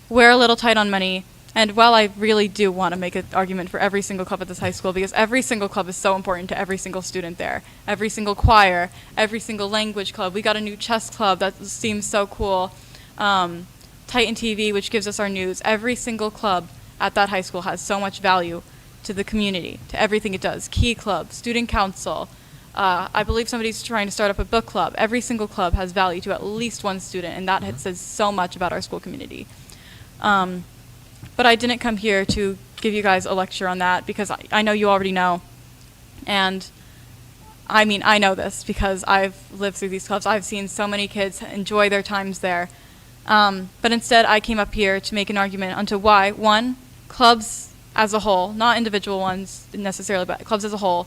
we're a little tight on money. And while I really do want to make an argument for every single club at this high school, because every single club is so important to every single student there, every single choir, every single language club. We got a new chess club that seems so cool. Titan TV, which gives us our news. Every single club at that high school has so much value to the community, to everything it does. Key Club, Student Council. I believe somebody's trying to start up a book club. Every single club has value to at least one student, and that says so much about our school community. But I didn't come here to give you guys a lecture on that because I know you already know. And I mean, I know this because I've lived through these clubs. I've seen so many kids enjoy their times there. But instead, I came up here to make an argument onto why, one, clubs as a whole, not individual ones necessarily, but clubs as a whole,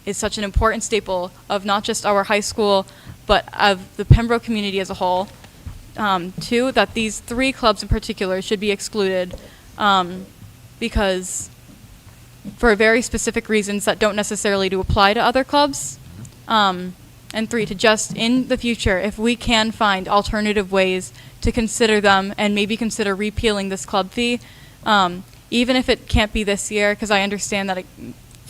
is such an important staple of not just our high school, but of the Pembroke community as a whole. Two, that these 3 clubs in particular should be excluded because for very specific reasons that don't necessarily do apply to other clubs. And 3, to just in the future, if we can find alternative ways to consider them and maybe consider repealing this club fee, even if it can't be this year, because I understand that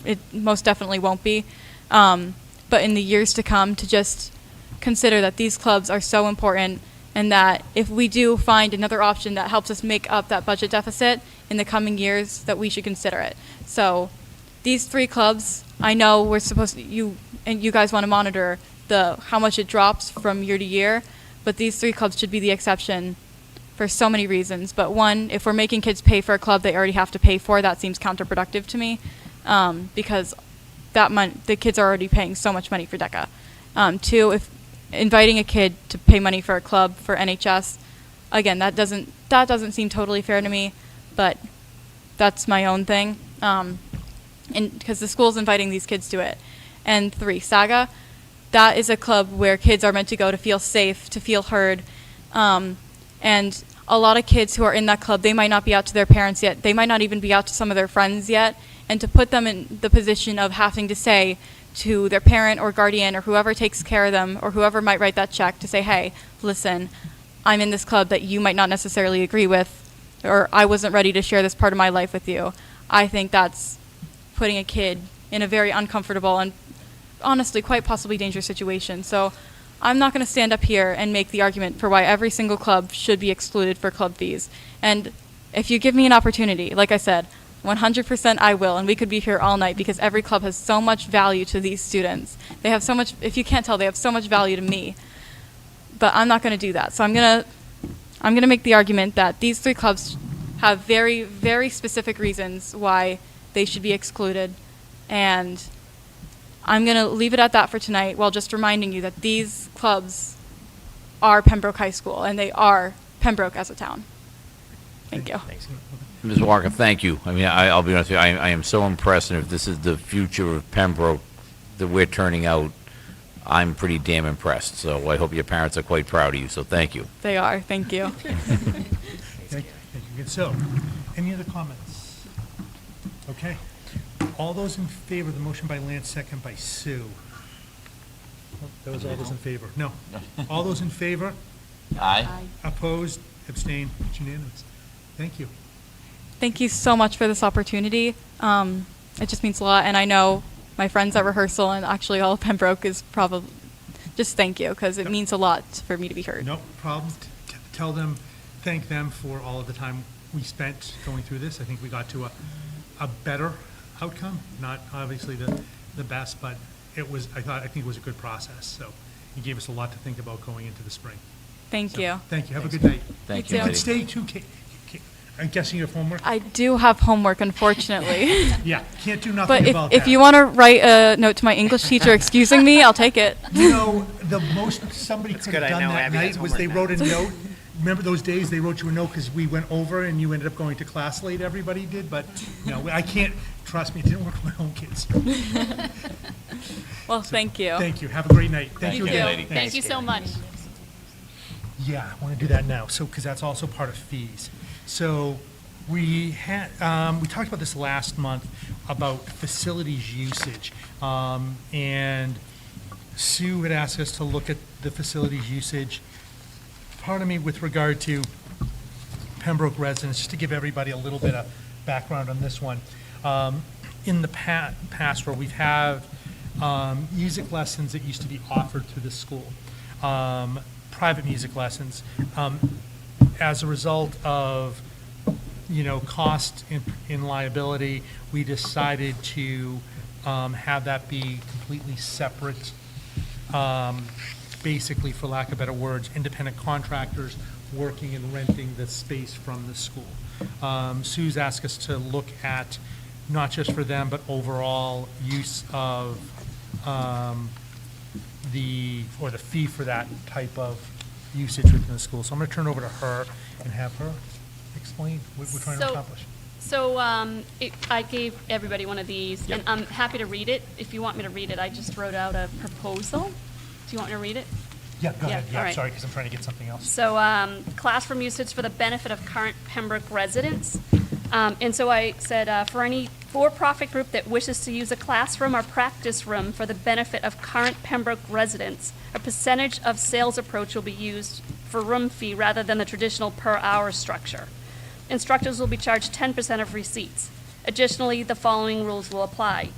it most definitely won't be, but in the years to come, to just consider that these clubs are so important, and that if we do find another option that helps us make up that budget deficit in the coming years, that we should consider it. So these 3 clubs, I know we're supposed to, you guys want to monitor how much it drops from year to year, but these 3 clubs should be the exception for so many reasons. But one, if we're making kids pay for a club they already have to pay for, that seems counterproductive to me, because the kids are already paying so much money for DECA. 2, if inviting a kid to pay money for a club for NHS, again, that doesn't seem totally fair to me, but that's my own thing, and because the school's inviting these kids to it. And 3, Saga, that is a club where kids are meant to go to feel safe, to feel heard, and a lot of kids who are in that club, they might not be out to their parents yet, they might not even be out to some of their friends yet, and to put them in the position of having to say to their parent or guardian or whoever takes care of them or whoever might write that check to say, hey, listen, I'm in this club that you might not necessarily agree with, or I wasn't ready to share this part of my life with you. I think that's putting a kid in a very uncomfortable and honestly quite possibly dangerous situation. So I'm not going to stand up here and make the argument for why every single club should be excluded for club fees. And if you give me an opportunity, like I said, 100% I will, and we could be here all night because every club has so much value to these students. They have so much, if you can't tell, they have so much value to me. But I'm not going to do that. So I'm going to make the argument that these 3 clubs have very, very specific reasons why they should be excluded. And I'm going to leave it at that for tonight while just reminding you that these clubs are Pembroke High School, and they are Pembroke as a town. Thank you. Thanks. Ms. Walker, thank you. I mean, I'll be honest with you, I am so impressed, and if this is the future of Pembroke that we're turning out, I'm pretty damn impressed. So I hope your parents are quite proud of you, so thank you. They are. Thank you. Thank you. Good. So, any other comments? Okay. All those in favor of the motion by Lance, second by Sue. Oh, that was all those in favor. No. All those in favor? Aye. Opposed? Abstained? It's unanimous. Thank you. Thank you so much for this opportunity. It just means a lot, and I know my friends at rehearsal and actually all of Pembroke is probably just thank you, because it means a lot for me to be heard. No problem. Tell them, thank them for all of the time we spent going through this. I think we got to a better outcome, not obviously the best, but I think it was a good process. So you gave us a lot to think about going into the spring. Thank you. Thank you. Have a good night. Thank You you, too. And lady. stay too. I'm guessing you have homework? I do have homework, unfortunately. Yeah, can't do But nothing about that. if you want to write a note to my English teacher excusing me, I'll take it. You know, the most somebody could good. have I done know that Abby has night was they homework wrote a note. Remember those days they wrote you a note because we went over and you ended up going to class late, everybody did, but, no, I can't, trust me, it didn't work with my own kids. Well, thank you. Thank you, have a great night. Thank you You again. too. lady. Thank you so much. Yeah, I want to do that now, so, because that's also part of fees. So, we talked about this last month, about facilities usage. And Sue had asked us to look at the facilities usage. Part of me with regard to Pembroke residents, just to give everybody a little bit of background on this one. In the past, where we've had music lessons that used to be offered through the school, private music lessons, as a result of, cost and liability, we decided to have that be completely separate, basically, for lack of better words, independent contractors working and renting the space from the school. Sue's asked us to look at, not just for them, but overall use of the fee for that type of usage within the school. So I'm going to turn over to her and have her explain what we're trying to accomplish. So I gave everybody one of these, Yep. and I'm happy to read it. If you want me to read it, I just wrote out a proposal. Do you want me to read it? Yeah, go ahead. all Yeah, right. sorry, because I'm trying to get something else. So classroom usage for the benefit of current Pembroke residents. And so I said, for any for-profit group that wishes to use a classroom or practice room for the benefit of current Pembroke residents, a percentage of sales approach will be used for room fee rather than the traditional per-hour structure. Instructors will be charged 10% of receipts. Additionally, the following rules will apply.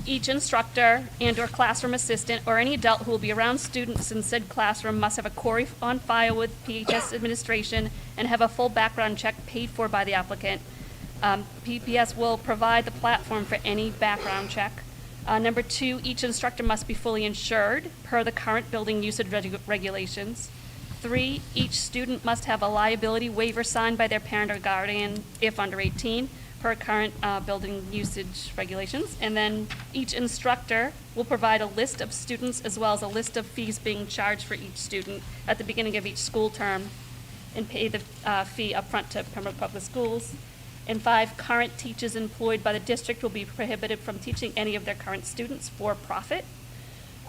Each instructor and/or classroom assistant or any adult who will be around students in said classroom must have a query on file with PHS administration and have a full background check paid for by the applicant. PPS will provide the platform for any background check. Number 2, each instructor must be fully insured per the current building usage regulations. 3, each student must have a liability waiver signed by their parent or guardian if under 18 per current building usage regulations. And then each instructor will provide a list of students as well as a list of fees being charged for each student at the beginning of each school term and pay the fee upfront to Pembroke Public Schools. And 5, current teachers employed by the district will be prohibited from teaching any of their current students for profit.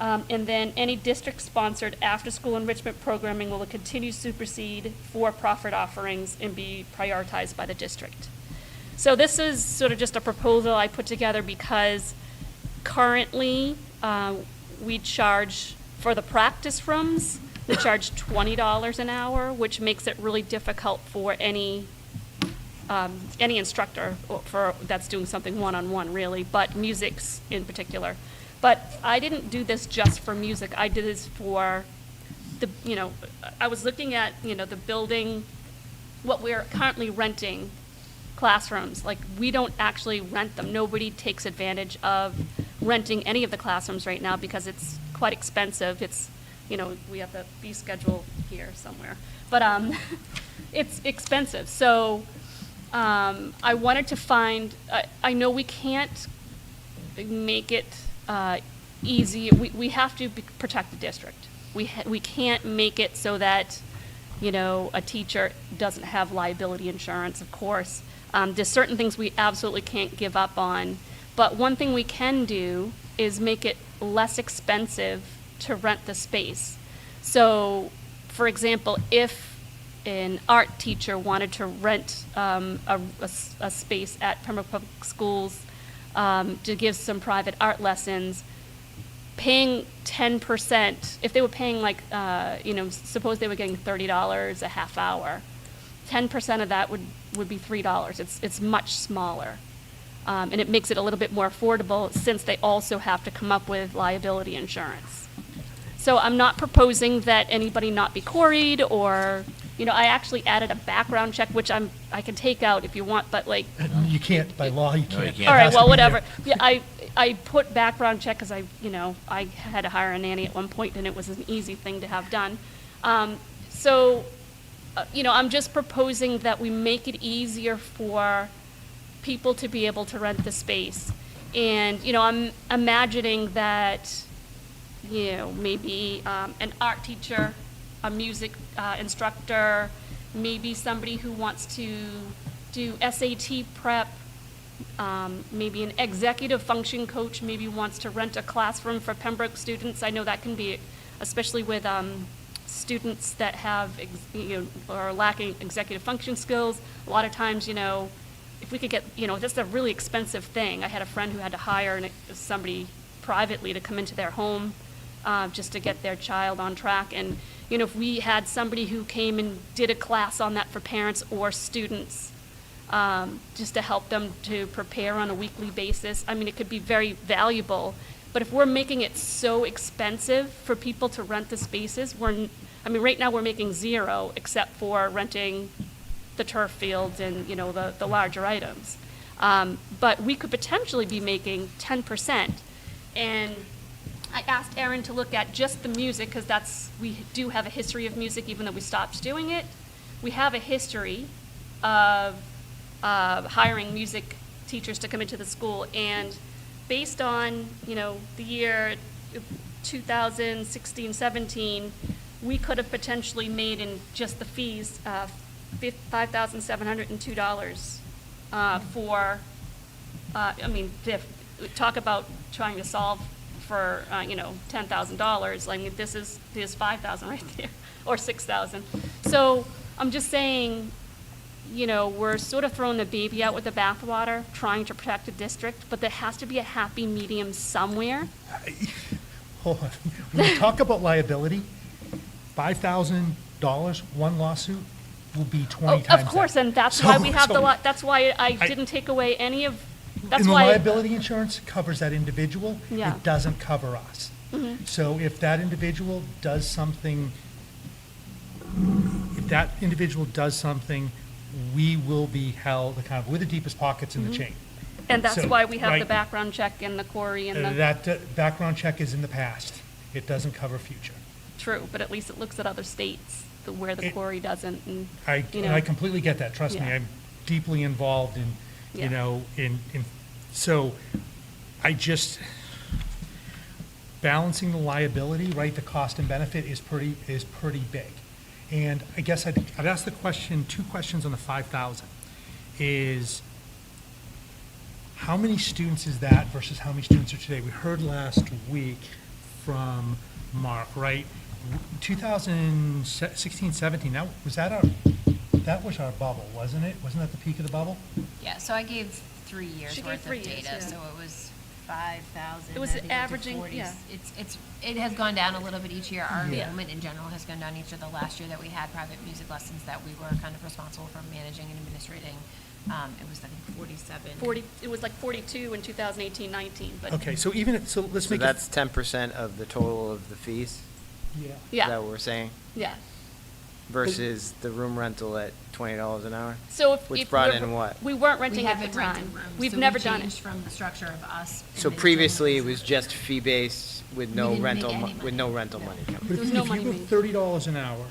And then any district-sponsored after-school enrichment programming will continue to supersede for-profit offerings and be prioritized by the district. So this is sort of just a proposal I put together because currently we charge, for the practice rooms, we charge $20 an hour, which makes it really difficult for any instructor that's doing something one-on-one, really, but music's in particular. But I didn't do this just for music. I did this for I was looking at, the building, what we're currently renting classrooms. Like, we don't actually rent them. Nobody takes advantage of renting any of the classrooms right now because it's quite expensive. It's, we have the fee schedule here somewhere. But it's expensive. So I wanted to find, I know we can't make it easy. We have to protect the district. We can't make it so that, a teacher doesn't have liability insurance, of course. There's certain things we absolutely can't give up on. But one thing we can do is make it less expensive to rent the space. So, for example, if an art teacher wanted to rent a space at Pembroke Public Schools to give some private art lessons, paying 10%, if they were paying suppose they were getting $30 a half hour, 10% of that would be $3. It's much smaller. And it makes it a little bit more affordable since they also have to come up with liability insurance. So I'm not proposing that anybody not be quarried or, I actually added a background check, which I can take out if you want, but You can't, by law, you No, you can't. can't. It all has right, to well, be whatever. there. Yeah, I put background check because I had to hire a nanny at one point and it was an easy thing to have done. I'm just proposing that we make it easier for people to be able to rent the space. And, I'm imagining that, maybe an art teacher, a music instructor, maybe somebody who wants to do SAT prep, maybe an executive function coach maybe wants to rent a classroom for Pembroke students. I know that can be, especially with students that have, are lacking executive function skills. A lot of times, if we could get, that's a really expensive thing. I had a friend who had to hire somebody privately to come into their home just to get their child on track. And, You know, if we had somebody who came and did a class on that for parents or students, just to help them to prepare on a weekly basis, I mean, it could be very valuable. But if we're making it so expensive for people to rent the spaces, I mean, right now, we're making zero, except for renting the turf fields and, you know, the larger items. But we could potentially be making 10%. And I asked Erin to look at just the music, because we do have a history of music, even though we stopped doing it. We have a history of hiring music teachers to come into the school, and based on, you know, the year 2016, 17, we could have potentially made in just the fees $5,702 for, I mean, talk about trying to solve for, you know, $10,000. I mean, there's $5,000 right there, or $6,000. So I'm just saying, you know, we're sort of throwing the baby out with the bathwater, trying to protect the district, but there has to be a happy medium somewhere. Hold on. When we talk about liability, $5,000, one lawsuit will be 20 times that. Of course, and that's So- why we have so- that's why I didn't take away any of, that's And the why. liability insurance covers that individual. Yeah. It doesn't cover us. So if that individual does something, we will be held accountable. We're the deepest pockets in the chain. And that's So, why we have the right. background check and the query and the, That background check is in the past. It doesn't cover future. true, but at least it looks at other states, where the It- query doesn't, and, I you know. completely get that, trust me, Yeah. I'm deeply involved in, Yeah. you know, so I just, balancing the liability, right, the cost and benefit is pretty big. And I guess I'd ask the question, two questions on the 5,000, is how many students is that versus how many students are today? We heard last week from Mark, right? 2016, 17, that was our bubble, wasn't it? Wasn't that the peak of the bubble? Yeah, so I gave 3 years She gave worth 3 of years, data, yeah. so it was 5,000. It was I think up to averaging, 40. yeah. It has gone down a little bit each year. Our Yeah. enrollment in general has gone down each year. The last year that we had private music lessons that we were kind of responsible for managing and administrating, it was, I think, 47. it was like 42 in 2018, 19, but. Okay, so so let's So make it. that's 10% of the total of the fees? Yeah. Is that Yeah, what we're saying? yeah. Versus the room rental at $20 an hour? So if. Which if brought we're- in what? We weren't We renting at the haven't rented time. rooms, We've so never we done it. changed from the structure of us. So individually. previously, it was just fee-based with We no didn't make rental, any with money. no rental No. money coming? But There was no money if you made. go $30 an hour,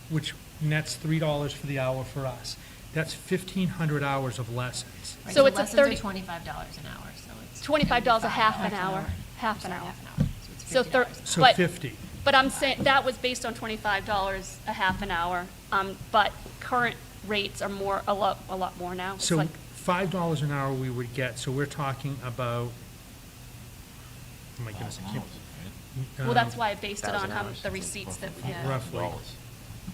which nets $3 for the hour for us, that's 1,500 hours of lessons. Right, So it's a lessons 30 are $25 an hour, so it's. $25 a half an $55 hour, half an Sorry, hour. So it's So $50. So But- 50. But I'm saying, that was based on $25 a half an hour, but current rates are a lot more now. It's So like, $5 an hour we would get, so we're talking about, oh my goodness, I can't. well, that's why I based it on how $1,000. the receipts that we Yeah. had. Roughly,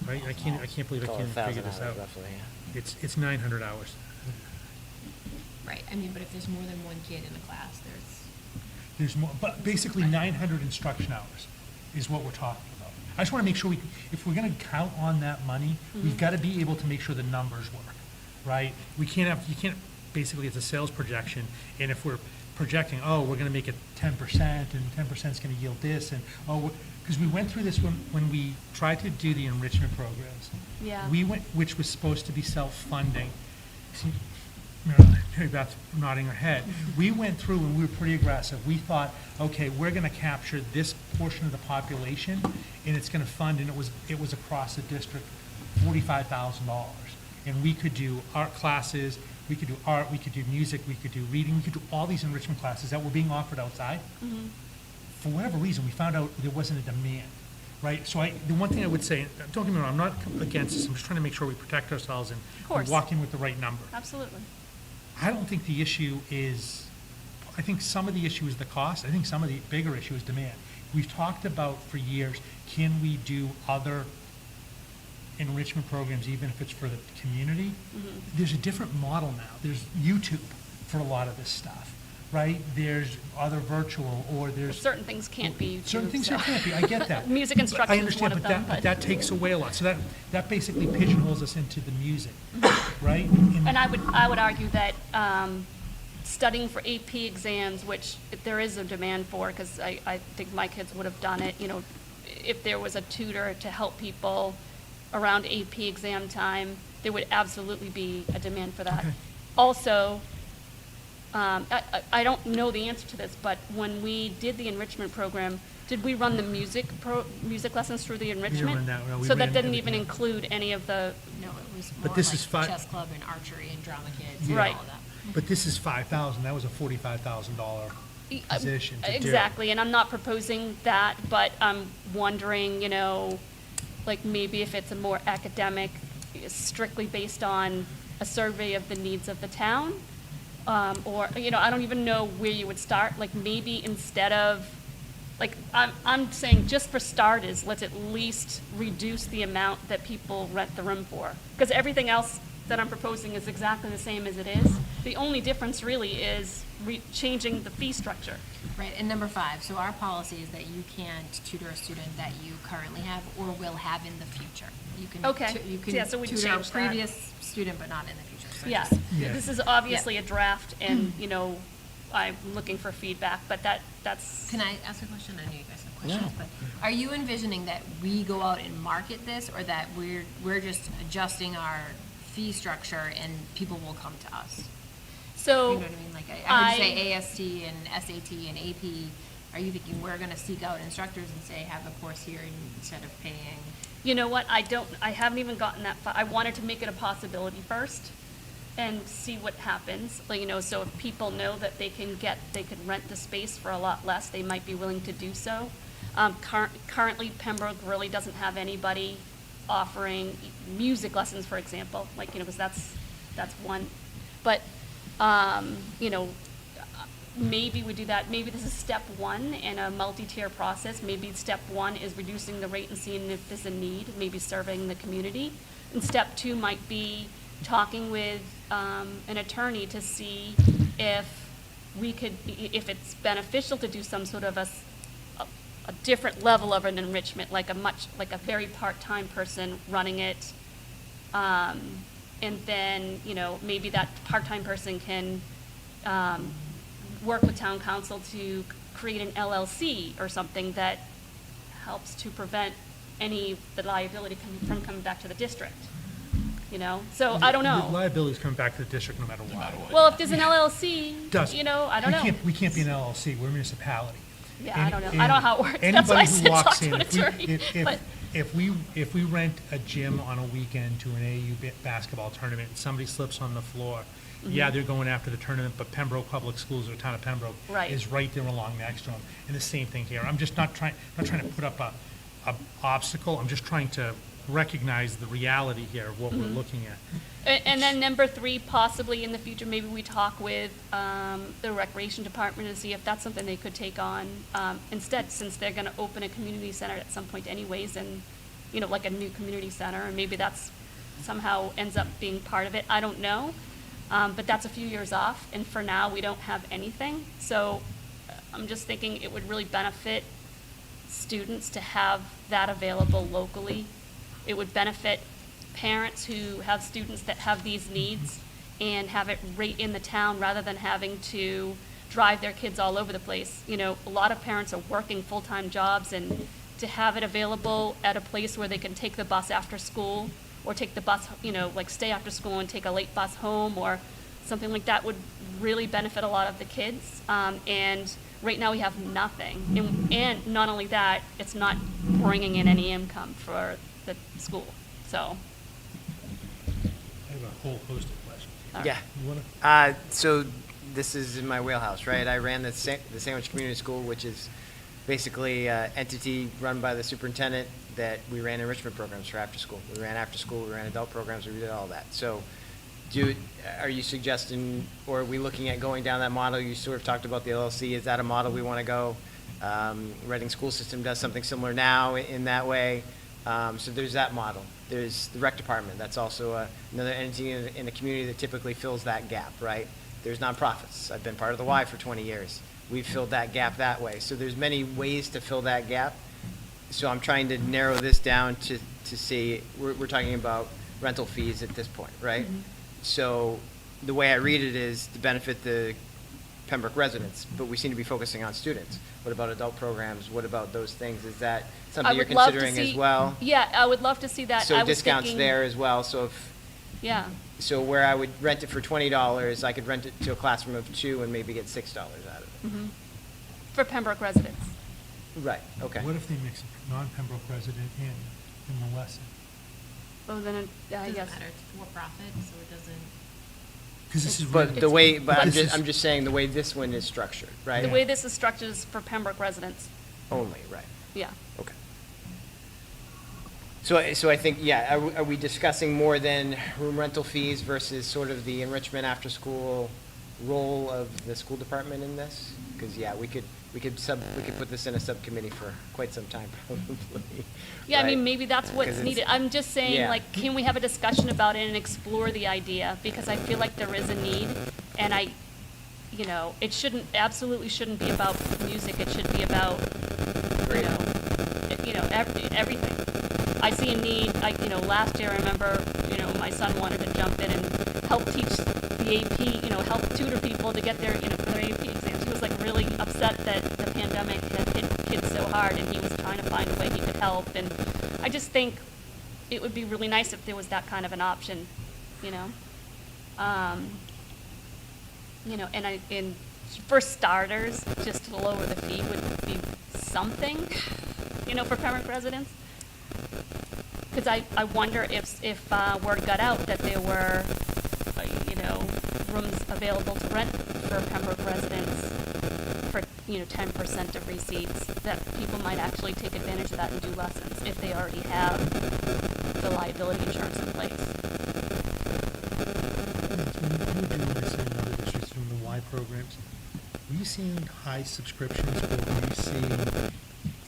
right, I can't believe I Call it can't figure this 1,000 out. roughly, yeah. It's 900 hours. Right, I mean, but if there's more than one kid in a class, There's more, but basically 900 instruction hours is what we're talking about. I just want to make sure if we're going to count on that money, we've got to be able to make sure the numbers work, right? You can't, basically, it's a sales projection, and if we're projecting, oh, we're going to make it 10%, and 10% is going to yield this, and, because we went through this when we tried to do the enrichment programs. Yeah. We went, which was supposed to be self-funding. See, Mary Beth's nodding her head. We went through and we were pretty aggressive. We thought, okay, we're going to capture this portion of the population, and it's going to fund, and it was across the district, $45,000. And we could do art classes, we could do art, we could do music, we could do reading, we could do all these enrichment classes that were being offered outside. For whatever reason, we found out there wasn't a demand, right? So the one thing I would say, don't get me wrong, I'm not against this, I'm just trying to make sure we protect ourselves and course. we walk in with the right number. Absolutely. I don't think the issue is, I think some of the issue is the cost. I think some of the bigger issue is demand. We've talked about for years, can we do other enrichment programs, even if it's for the community? There's a different model now. There's YouTube for a lot of this stuff, right? There's other virtual, or there's. Certain things can't be YouTube. Certain things so. there can't be, I get that. Music But instruction I is understand, one of but them, that, but- that takes away a lot. So that basically pigeonholes us into the music, right? And I would argue that studying for AP exams, which there is a demand for, because I think my kids would have done it, you know, if there was a tutor to help people around AP exam time, there would absolutely be a demand for that. Okay. Also, I don't know the answer to this, but when we did the enrichment program, did we run the music lessons through the enrichment? run that, no, we So that ran didn't even everything. include any of the, No, it was But more this like is fi- chess club and archery and drama kids Yeah. and all Right. of that. But this is 5,000, that was a $45,000 position to do. Exactly, and I'm not proposing that, but I'm wondering, you know, like maybe if it's a more academic, strictly based on a survey of the needs of the town, or, you know, I don't even know where you would start, like maybe instead of, like, I'm saying just for starters, let's at least reduce the amount that people rent the room for. Because everything else that I'm proposing is exactly the same as it is. The only difference really is changing the fee structure. Right, and number 5, so our policy is that you can't tutor a student that you currently have or will have in the future. You can Okay. You can Yeah, so we tutor a changed that. previous student, but not in the future. So Yeah, just- Yeah. this is obviously a draft, and, you know, I'm looking for feedback, but that's. Can I ask a question? I know you guys have questions, but are you envisioning that we go out and market this, or that we're just adjusting our fee structure and people will come to us? So. You know what I mean? Like, I heard you say AST and SAT and AP. Are you thinking we're gonna seek out instructors and say, have a course here instead of paying? You know what, I haven't even gotten that far. I wanted to make it a possibility first and see what happens. Like, you know, so if people know that they could rent the space for a lot less, they might be willing to do so. Currently, Pembroke really doesn't have anybody offering music lessons, for example, like, you know, because that's one. But, you know, maybe we do that. Maybe this is step 1 in a multi-tier process. Maybe step 1 is reducing the rate and seeing if there's a need, maybe serving the community. And step 2 might be talking with an attorney to see if if it's beneficial to do some sort of a different level of an enrichment, like a very part-time person running it. And then, you know, maybe that part-time person can work with town council to create an LLC or something that helps to prevent any of the liability from coming back to the district, you know? So I don't The know. liability's coming back to the district no matter what. Well, if there's an LLC, Doesn't. you know, I don't know. We can't be an LLC, we're a municipality. Yeah, I don't know. I don't know how it works. That's why I Anybody who said walks talk to in, an attorney. But if we rent a gym on a weekend to an AAU basketball tournament, and somebody slips on the floor, yeah, they're going after the tournament, but Pembroke Public Schools, or town of Pembroke, Right. is right there along next to them. And the same thing here. I'm just not trying to put up a obstacle. I'm just trying to recognize the reality here of what we're looking at. And then number 3, possibly in the future, maybe we talk with the recreation department and see if that's something they could take on instead, since they're going to open a community center at some point anyways, and, you know, like a new community center, and maybe that's somehow ends up being part of it. I don't know. But that's a few years off, and for now, we don't have anything. So I'm just thinking it would really benefit students to have that available locally. It would benefit parents who have students that have these needs and have it right in the town rather than having to drive their kids all over the place. You know, a lot of parents are working full-time jobs, and to have it available at a place where they can take the bus after school or take the bus, you know, like stay after school and take a late bus home or something like that would really benefit a lot of the kids. And right now we have nothing. And not only that, it's not bringing in any income for the school, so. I have a whole host of questions. Yeah. You wanna? So this is in my wheelhouse, right? I ran the Sandwich Community School, which is basically an entity run by the superintendent that we ran enrichment programs for after school. We ran after school, we ran adult programs, we did all that. So are you suggesting, or are we looking at going down that model? You sort of talked about the LLC. Is that a model we want to go? Reading School System does something similar now in that way. So there's that model. There's the rec department. That's also another entity in the community that typically fills that gap, right? There's nonprofits. I've been part of the Y for 20 years. We've filled that gap that way. So there's many ways to fill that gap. So I'm trying to narrow this down to see, we're talking about rental fees at this point, right? So the way I read it is to benefit the Pembroke residents, but we seem to be focusing on students. What about adult programs? What about those things? Is that I something you're would love to considering as see- well? Yeah, I would love to see that. I So was discounts thinking- there as well, so if, Yeah, so where I would rent it for $20, I could rent it to a classroom of 2 and maybe get $6 out of it. for Pembroke residents. Right, okay. What if they mix a non-Pembroke resident in the lesson? Oh, then, I Doesn't guess. matter, it's for profit, so it doesn't. Because this is. But the written- way, but this is- I'm just saying the way this one is structured, right? The way this is structured is for Pembroke residents. Only, right, Yeah. okay. So I think, yeah, are we discussing more than room rental fees versus sort of the enrichment after-school role of the school department in this? Because, yeah, we could put this in a subcommittee for quite some time, probably. Yeah, I right? mean, maybe that's 'Cause what's it's- needed. I'm just saying, Yeah. like, can we have a discussion about it and explore the idea? Because I feel like there is a need, and it absolutely shouldn't be about music. It should be about, Great. everything. I see a need, last year I remember, my son wanted to jump in and help teach the AP, help tutor people to get their, for their AP exams. He was like really upset that the pandemic had hit kids so hard, and he was trying to find a way he could help. And I just think it would be really nice if there was that kind of an option, and for starters, just to lower the fee would be something, for Pembroke residents. Because I wonder if word got out that there were, rooms available to rent for Pembroke residents for, 10% of receipts, that people might actually take advantage of that and do lessons if they already have the liability insurance in place. When you were doing this in other districts, doing the Y programs, were you seeing high subscriptions, or were you seeing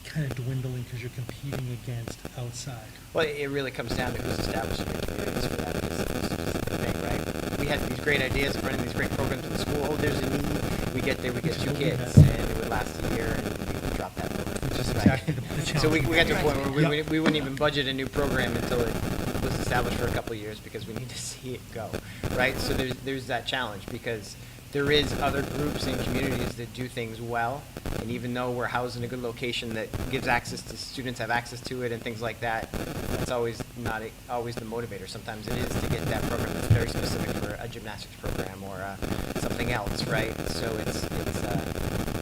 kind of dwindling because you're competing against outside? Well, it really comes down to who's establishing the communities for that specific thing, right? We had these great ideas of running these great programs in the school. Oh, there's a need. We get there, we get 2 kids, and it would last a year, and we would drop that program. Which is Right. exactly the challenge. So we got to a point where Yeah. we wouldn't even budget a new program until it was established for a couple of years because we need to see it go, right? So there's that challenge because there is other groups and communities that do things well, and even though we're housed in a good location that gives access to, students have access to it and things like that, that's always not always the motivator. Sometimes it is to get that program that's very specific for a gymnastics program or something else, right? So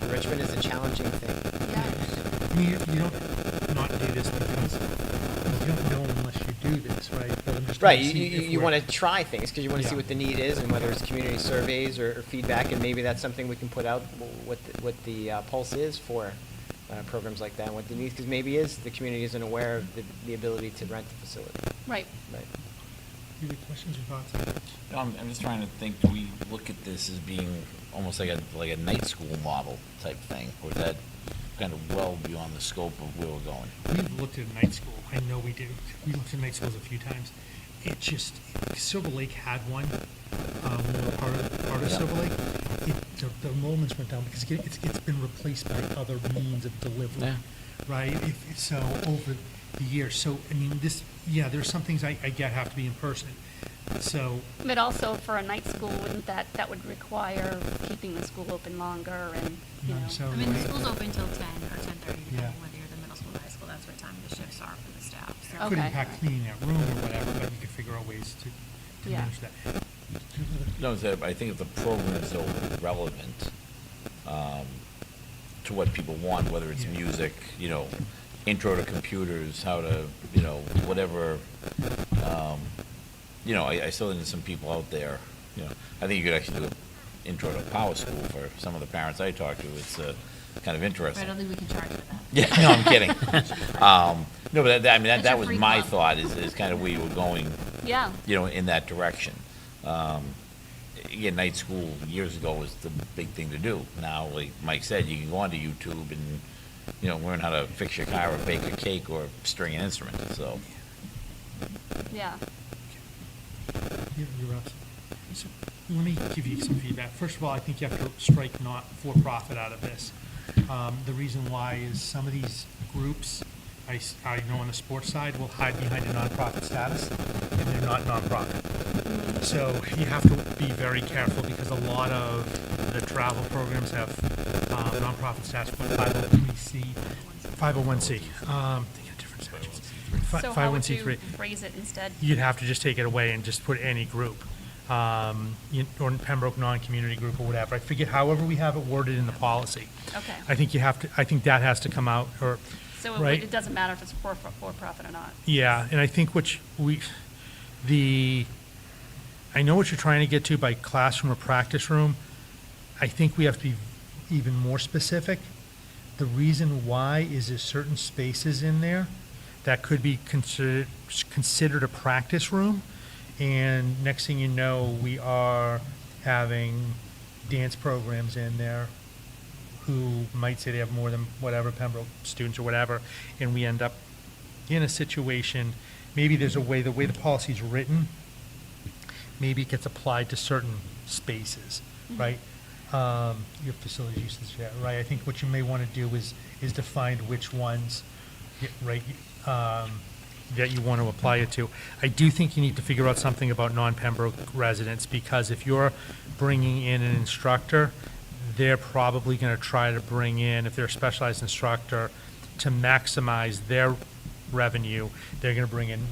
enrichment is a challenging thing. I mean, you don't not do this because you don't know unless you do this, right? But I'm just Right, trying to see if you we're- want to try things because you want to see Yeah. what the need is and whether it's community surveys or feedback, and maybe that's something we can put out, what the pulse is for programs like that, and what the needs, because maybe the community isn't aware of the ability to rent the facility. Right. Right. You have questions or thoughts on that? I'm just trying to think, do we look at this as being almost like a night school model type thing? Or is that kind of well beyond the scope of where we're going? We've looked at night school. I know we do. We looked at night schools a few times. It just, Silver Lake had one, when we were part of Yeah. Silver Lake. The enrollments went down because it's been replaced by other means of delivery, Yeah. right? So over the years. So, I mean, there's some things I get have to be in person. So, But also for a night school, wouldn't that would require keeping the school open longer and, not necessarily. I mean, the school's open till 10 or 10:30, Yeah. depending whether you're the middle school or high school. That's what time the shifts are for the staff. So. Could Okay. impact cleaning that room or whatever, but you could figure out ways to Yeah. manage that. No, I think if the program is so relevant to what people want, whether it's Yeah. music, intro to computers, how to, whatever, I still think there's some people out there, I think you could actually do an intro to power school for some of the parents I talk to. It's kind of But I interesting. don't think we can charge for that. Yeah, no, I'm kidding. No, but that That's your was free my club. thought, is kind of where you were going, yeah. in that direction. Again, night school years ago was the big thing to do. Now, like Mike said, you can go onto YouTube and, learn how to fix your car or bake a cake or string an instrument, so. Yeah. You're up. So, Let me give you some feedback. First of all, I think you have to strike not for-profit out of this. The reason why is some of these groups, I know on the sports side, will hide behind a nonprofit status, and they're not nonprofit. So you have to be very careful, because a lot of the travel programs have nonprofit status, 501c, 501c. They get different sections. So how would you 501c3. phrase it instead? You'd have to just take it away and just put any group, or Pembroke non-community group or whatever. I forget, however we have it worded in the policy. Okay. I think I think that has to come out, or, So right? it doesn't matter if it's for-profit or not? Yeah, and I think I know what you're trying to get to by classroom or practice room. I think we have to be even more specific. The reason why is there's certain spaces in there that could be considered a practice room, and next thing you know, we are having dance programs in there who might say they have more than whatever Pembroke students or whatever, and we end up in a situation, maybe there's a way, the way the policy's written, maybe it gets applied to certain spaces, right? Your facilities usage, yeah, right? I think what you may want to do is define which ones, right, that you want to apply it to. I do think you need to figure out something about non-Pembroke residents, because if you're bringing in an instructor, they're probably going to try to bring in, if they're a specialized instructor, to maximize their revenue, they're going to bring in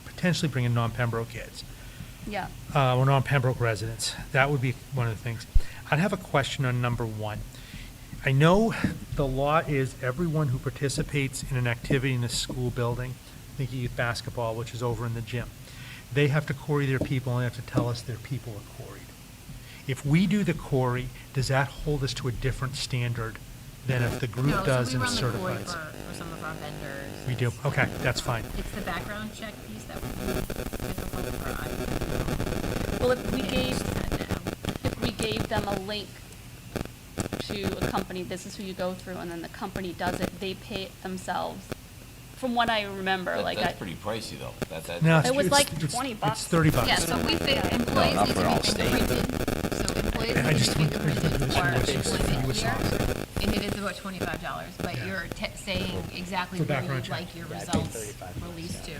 potentially bring in non-Pembroke kids. Yeah. Or non-Pembroke residents. That would be one of the things. I'd have a question on number 1. I know the law is everyone who participates in an activity in a school building, think youth basketball, which is over in the gym, they have to query their people, and they have to tell us their people are queried. If we do the query, does that hold us to a different standard than if the group does and certifies? No, so we run the query for some of our vendors. We do, okay, that's fine. It's the background check piece that would be difficult for Well, if we gave them a link to a company, this is who you go through, and then the company does it, they pay it themselves. From what I remember, That's pretty pricey, though. No, It was it's- like it's- $20. It's $30. Yeah, so we think employees not need for to all be state. fingerprinted, so employees I need to just be went to fingerprinted this for one, which is employment US here, officer. and it is about $25, but Yeah. you're saying exactly For where background you'd check. like your Yeah, I paid results $35, released to.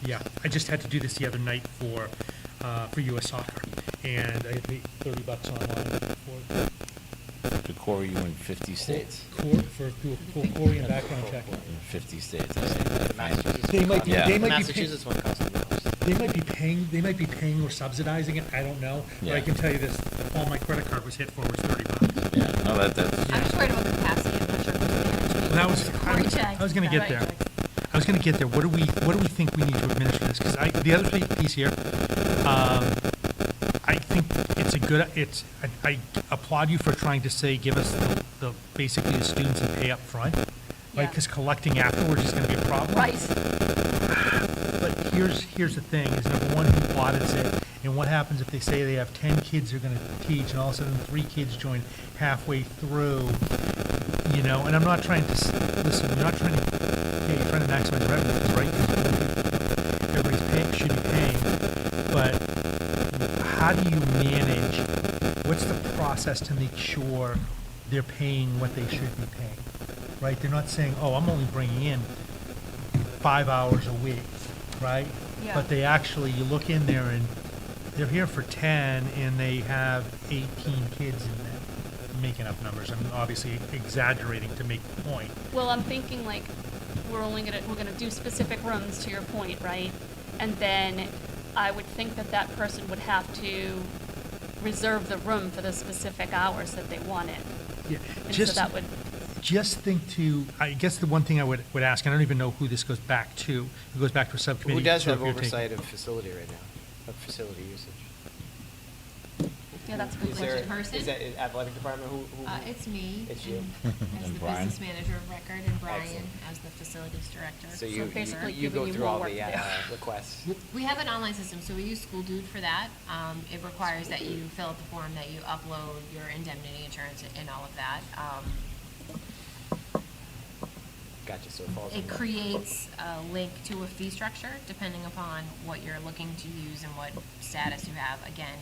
Yeah, I just had to do this the other night for US Soccer, and I paid $30 online for To query you in 50 states. for query and background check. In 50 states, I say. The Massachusetts They might be, Yeah. they The might be, Massachusetts one costs $100. they might be paying or subsidizing it, I don't know. But I Yeah. can tell you this, all my credit card was hit for was $30. Yeah, no, that's, I'm just worried about capacity, I'm not sure who's managing. Well, that was, Query check. I was gonna get there. I was gonna get there. What do we think we need to administer this? Because the other piece here, I think it's a good, I applaud you for trying to say, give us basically the students and pay up front, right? Yeah. Because collecting afterwards is gonna be a problem. Right. But here's the thing, is number one, who audits it, and what happens if they say they have 10 kids they're gonna teach, and all of a sudden 3 kids join halfway through, and I'm not trying to, listen, you're not trying to, you're trying to maximize revenues, right? 'Cause everybody's should be paying, but how do you manage, what's the process to make sure they're paying what they should be paying, right? They're not saying, oh, I'm only bringing in 5 hours a week, right? Yeah. But they actually, you look in there and they're here for 10 and they have 18 kids in there. I'm making up numbers, I'm obviously exaggerating to make the point. Well, I'm thinking like, we're gonna do specific rooms, to your point, right? And then I would think that person would have to reserve the room for the specific hours that they wanted. Yeah, And so just, that would, just think to, I guess the one thing I would ask, I don't even know who this goes back to, it goes back to a subcommittee. Who does so if have you're taking- oversight of facility right now, of facility usage? yeah, that's a good Is question. there, person? is that athletic department, who? It's me. It's you. and As And the Brian? business manager of record, and Brian Excellent. as the facilities director. So you basically you giving go you through more all work the there. requests. We have an online system, so we use School Dude for that. It requires that you fill out the form, that you upload your indemnity insurance and all of that. Gotcha. so it falls It under- creates a link to a fee structure depending upon what you're looking to use and what status you have. Again,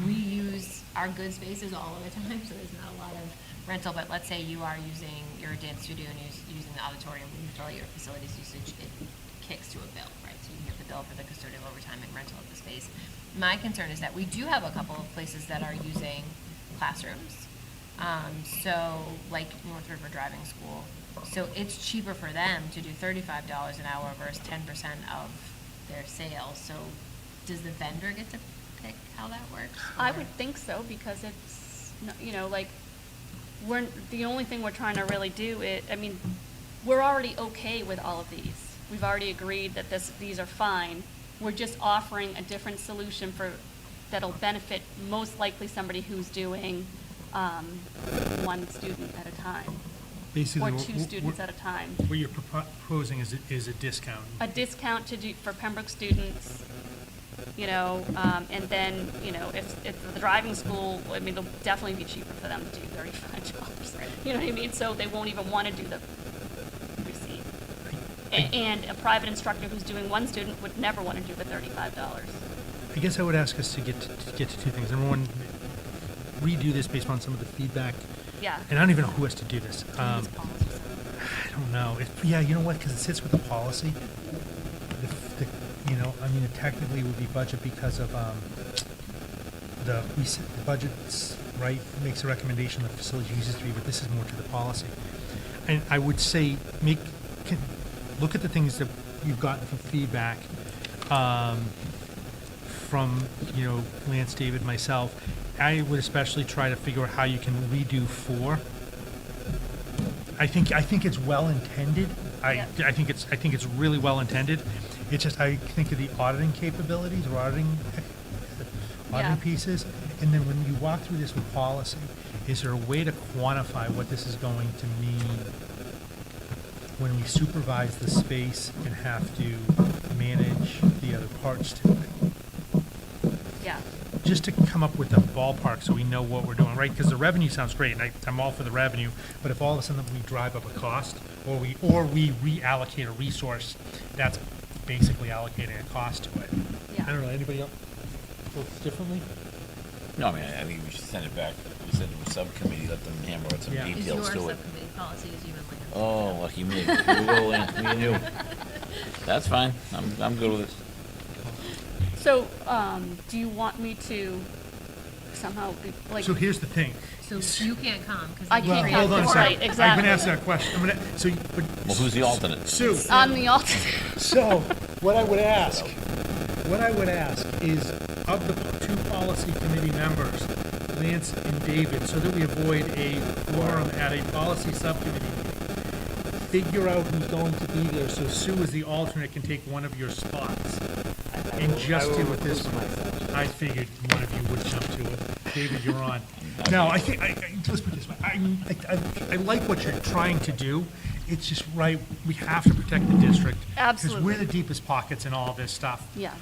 we use our good spaces all of the time, so there's not a lot of rental, but let's say you are using your dance studio and using the auditorium for all your facilities usage, it kicks to a bill, right? So you get the bill for the custodial overtime and rental of the space. My concern is that we do have a couple of places that are using classrooms. So like North River Driving School. So it's cheaper for them to do $35 an hour versus 10% of their sales. So does the vendor get to pick how that works? I Or- would think so, because it's, you know, like, the only thing we're trying to really do is, I mean, we're already okay with all of these. We've already agreed that these are fine. We're just offering a different solution that'll benefit most likely somebody who's doing one student at a time, Basically, or two students at a time. What you're proposing is a discount. A discount for Pembroke students, you know, and then, you know, if the driving school, I mean, it'll definitely be cheaper for them to do $35. You know what I mean? So they won't even want to do the receipt. And a private instructor who's doing one student would never want to do the $35. I guess I would ask us to get to two things. Number one, redo this based on some of the feedback. Yeah. And I don't even know who has to do this. It's I policy somewhere. don't know. Yeah, you know what? Because it sits with the policy. You know, I mean, it technically would be budget because of the budget's right makes a recommendation the facility uses to be, but this is more to the policy. And I would say look at the things that you've gotten from feedback from, you know, Lance, David, myself. I would especially try to figure out how you can redo 4. I think it's well intended. Yeah. I think it's really well intended. It's just I think of the auditing capabilities or auditing Yeah. pieces, and then when you walk through this with policy, is there a way to quantify what this is going to mean when we supervise the space and have to manage the other parts to it? Yeah. Just to come up with a ballpark so we know what we're doing, right? Because the revenue sounds great, and I'm all for the revenue, but if all of a sudden we drive up a cost, or we reallocate a resource, that's basically allocating a cost to it. Yeah. I don't know, anybody else feels differently? No, I mean, I think we should send it back, we said to a subcommittee, let them hammer out some Yeah. Is your details to it. subcommittee policy is even like a... Oh, lucky me. We will, Lance, me and you. That's fine, I'm good with it. So, do you want me to somehow, like, So here's the thing. So you can't come because... I can't Well, hold on a Right, second. I'm exactly. gonna ask that question. Well, who's the alternate? Sue, I'm the alternate? so what I would ask is of the 2 policy committee members, Lance and David, so that we avoid a quorum at a policy subcommittee meeting, figure out who's going to be there, so Sue as the alternate can take one of your spots. And just deal with this one. I figured one of you would jump to it. David, you're on. No, I think, let's put it this way. I like what you're trying to do. It's just right, we have to protect the district. Because we're Absolutely. the deepest pockets in all this stuff. Yeah.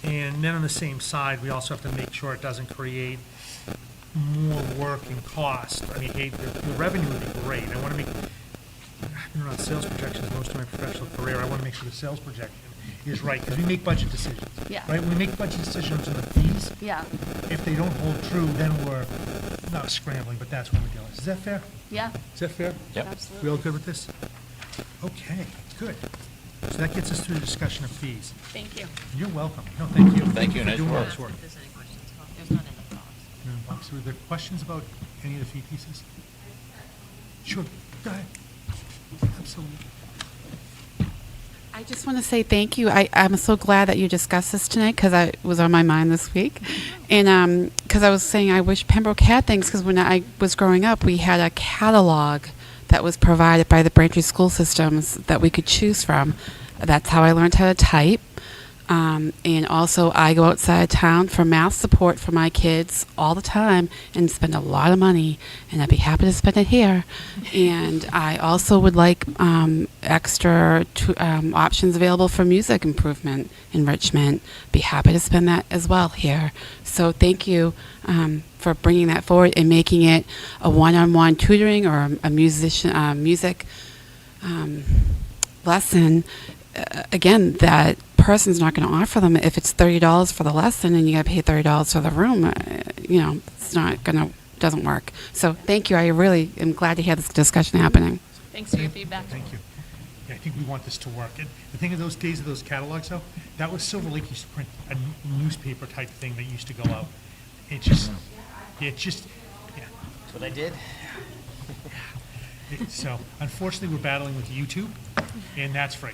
And then on the same side, we also have to make sure it doesn't create more work and cost. I mean, hey, the revenue would be great. I want to make, I've been around sales projections most of my professional career. I want to make sure the sales projection is right, because we make budget decisions. Yeah. Right, when we make budget decisions on the fees, Yeah. if they don't hold true, then we're not scrambling, but that's when we're dealing. Is that fair? Yeah. Is that fair? Yep. We Absolutely. all good with this? Okay, good. So that gets us through the discussion of fees. Thank you. You're welcome. No, thank you. Thank you, for nice doing all work. this work. If there's any questions, well, there's none in the box. No, Bob, so are there questions about any of the fee pieces? Sure, go ahead. Absolutely. I just want to say thank you. I'm so glad that you discussed this tonight because it was on my mind this week. And because I was saying I wish Pembroke had things, because when I was growing up, we had a catalog that was provided by the Braintree school systems that we could choose from. That's how I learned how to type. And also, I go outside of town for math support for my kids all the time and spend a lot of money, and I'd be happy to spend it here. And I also would like extra options available for music improvement, enrichment. Be happy to spend that as well here. So thank you for bringing that forward and making it a one-on-one tutoring or a musician music lesson, again, that person's not going to offer them if it's $30 for the lesson and you got to pay $30 for the room. It's not going to, doesn't work. So thank you. I really am glad to hear this discussion happening. Thanks for your feedback. Thank you. Yeah, I think we want this to work. And the thing of those days of those catalogs, though, that was Silver Lake used to print a newspaper type thing that used to go out. It just, yeah. That's what I did. So unfortunately, we're battling with YouTube, and that's free.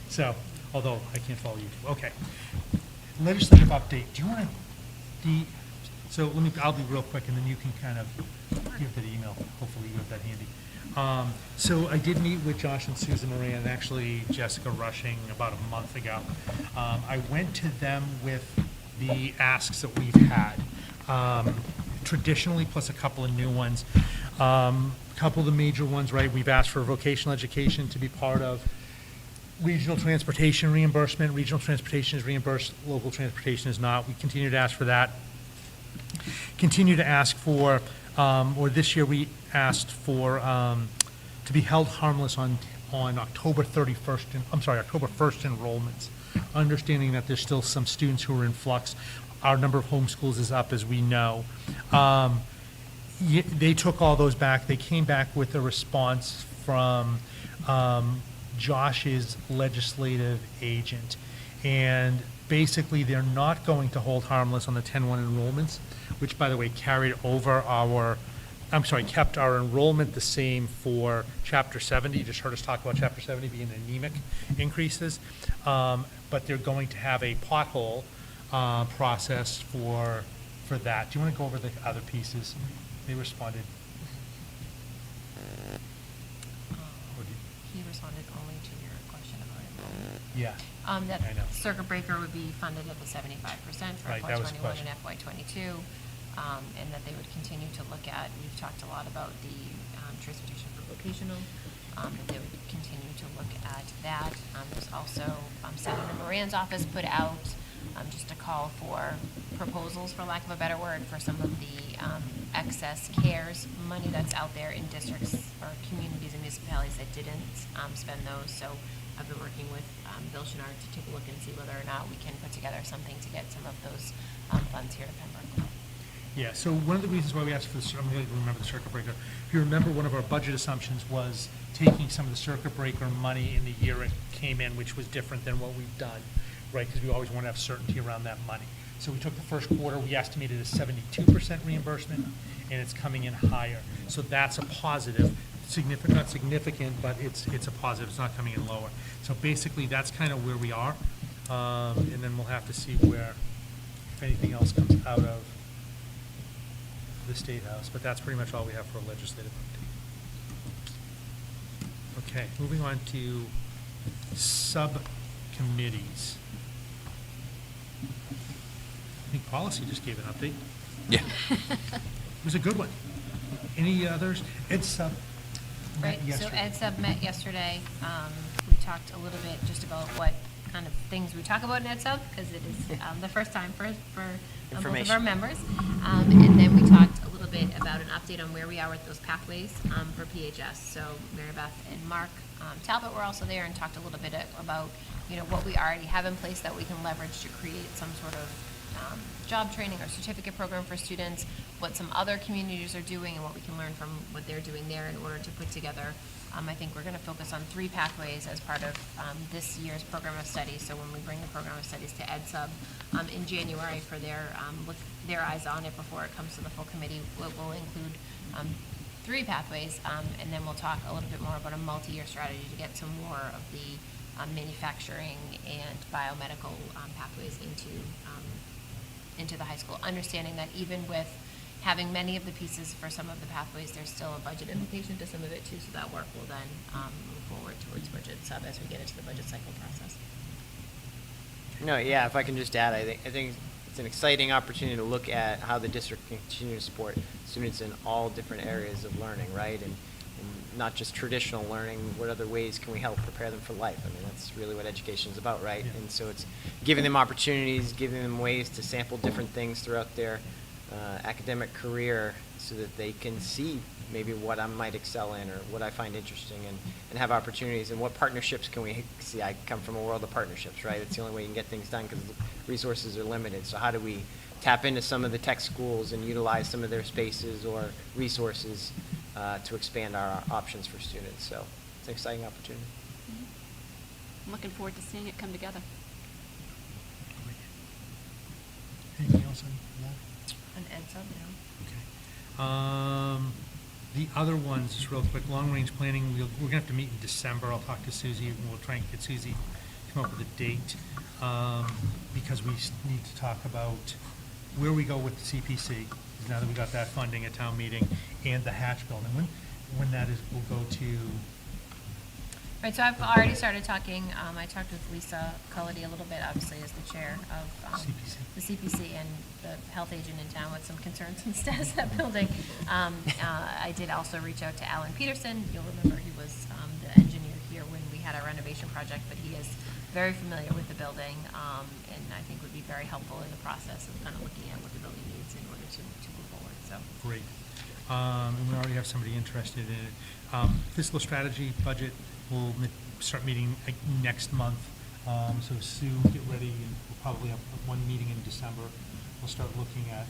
So, although I can't follow YouTube. Okay. Legislative update. Do you want to, so I'll be real quick, and then you can kind of give that email. Hopefully you have that handy. So I did meet with Josh and Susan Moran, and actually Jessica Rushing about a month ago. I went to them with the asks that we've had, traditionally, plus a couple of new ones. Couple of the major ones, right? We've asked for vocational education to be part of regional transportation reimbursement. Regional transportation is reimbursed, local transportation is not. We continue to ask for that. Continue to ask for, or this year we asked for, to be held harmless on October 31st, October 1st enrollments. Understanding that there's still some students who are in flux. Our number of homeschools is up, as we know. They took all those back. They came back with a response from Josh's legislative agent. And basically, they're not going to hold harmless on the 10-1 enrollments, which, by the way, kept our enrollment the same for Chapter 70. You just heard us talk about Chapter 70 being anemic increases. But they're going to have a pothole process for that. Do you want to go over the other pieces? They responded. He responded only to your question about enrollment. Yeah. That I know. circuit breaker would be funded at the 75% for Right, that was the FY21 question. and FY22, and that they would continue to look at, we've talked a lot about the transportation for vocational, that they would continue to look at that. There's also, Senator Moran's office put out just a call for proposals, for lack of a better word, for some of the excess CARES money that's out there in districts or communities and municipalities that didn't spend those. So I've been working with Bill Chenard to take a look and see whether or not we can put together something to get some of those funds here to Pembroke. Yeah, so one of the reasons why we asked for this, I'm going to remember the circuit breaker. If you remember, one of our budget assumptions was taking some of the circuit breaker money in the year it came in, which was different than what we've done, right? Because we always want to have certainty around that money. So we took the first quarter, we estimated a 72% reimbursement, and it's coming in higher. So that's a positive, not significant, but it's a positive. It's not coming in lower. So basically, that's kind of where we are, and then we'll have to see if anything else comes out of the State House. But that's pretty much all we have for a legislative update. Okay, moving on to subcommittees. I think policy just gave an update. Yeah. It was a good one. Any others? Ed Sub met Right, so yesterday. Ed Sub met yesterday. We talked a little bit just about what kind of things we talk about in Ed Sub, because it is the first time for both of our Information. members. And then we talked a little bit about an update on where we are with those pathways for PHS. So Mary Beth and Mark Talbot were also there and talked a little bit about, what we already have in place that we can leverage to create some sort of job training or certificate program for students, what some other communities are doing and what we can learn from what they're doing there in order to put together. I think we're going to focus on 3 pathways as part of this year's program of studies. So when we bring the program of studies to Ed Sub in January for their eyes on it before it comes to the full committee, we'll include 3 pathways, and then we'll talk a little bit more about a multi-year strategy to get some more of the manufacturing and biomedical pathways into the high school, understanding that even with having many of the pieces for some of the pathways, there's still a budget implication to some of it too, so that work will then move forward towards budget sub as we get into the budget cycle process. No, yeah, if I can just add, I think it's an exciting opportunity to look at how the district can continue to support students in all different areas of learning, right? And not just traditional learning, what other ways can we help prepare them for life? I mean, that's really what education is about, right? Yeah. And so it's giving them opportunities, giving them ways to sample different things throughout their academic career so that they can see maybe what I might excel in or what I find interesting and have opportunities and what partnerships can we see. I come from a world of partnerships, right? It's the only way you can get things done because resources are limited. So how do we tap into some of the tech schools and utilize some of their spaces or resources to expand our options for students? So it's an exciting opportunity. I'm looking forward to seeing it come together. Anything else on that? And Ed sub, Okay. The other ones, just real quick, long-range planning, we're gonna have to meet in December. I'll talk to Susie, and we'll try and get Susie to come up with a date, because we need to talk about where we go with the CPC, now that we got that funding at town meeting, and the Hatch building. When that is, we'll go to, Right, so I've already started talking, I talked with Lisa Cullity a little bit, obviously, as the chair of CPC. the CPC and the health agent in town with some concerns and status of that building. I did also reach out to Alan Peterson. You'll remember he was the engineer here when we had our renovation project, but he is very familiar with the building, and I think would be very helpful in the process of kind of looking at what the building needs in order to move forward, so. great. And we already have somebody interested in it. Fiscal strategy budget, we'll start meeting next month. So Sue, get ready, and we'll probably have one meeting in December. We'll start looking at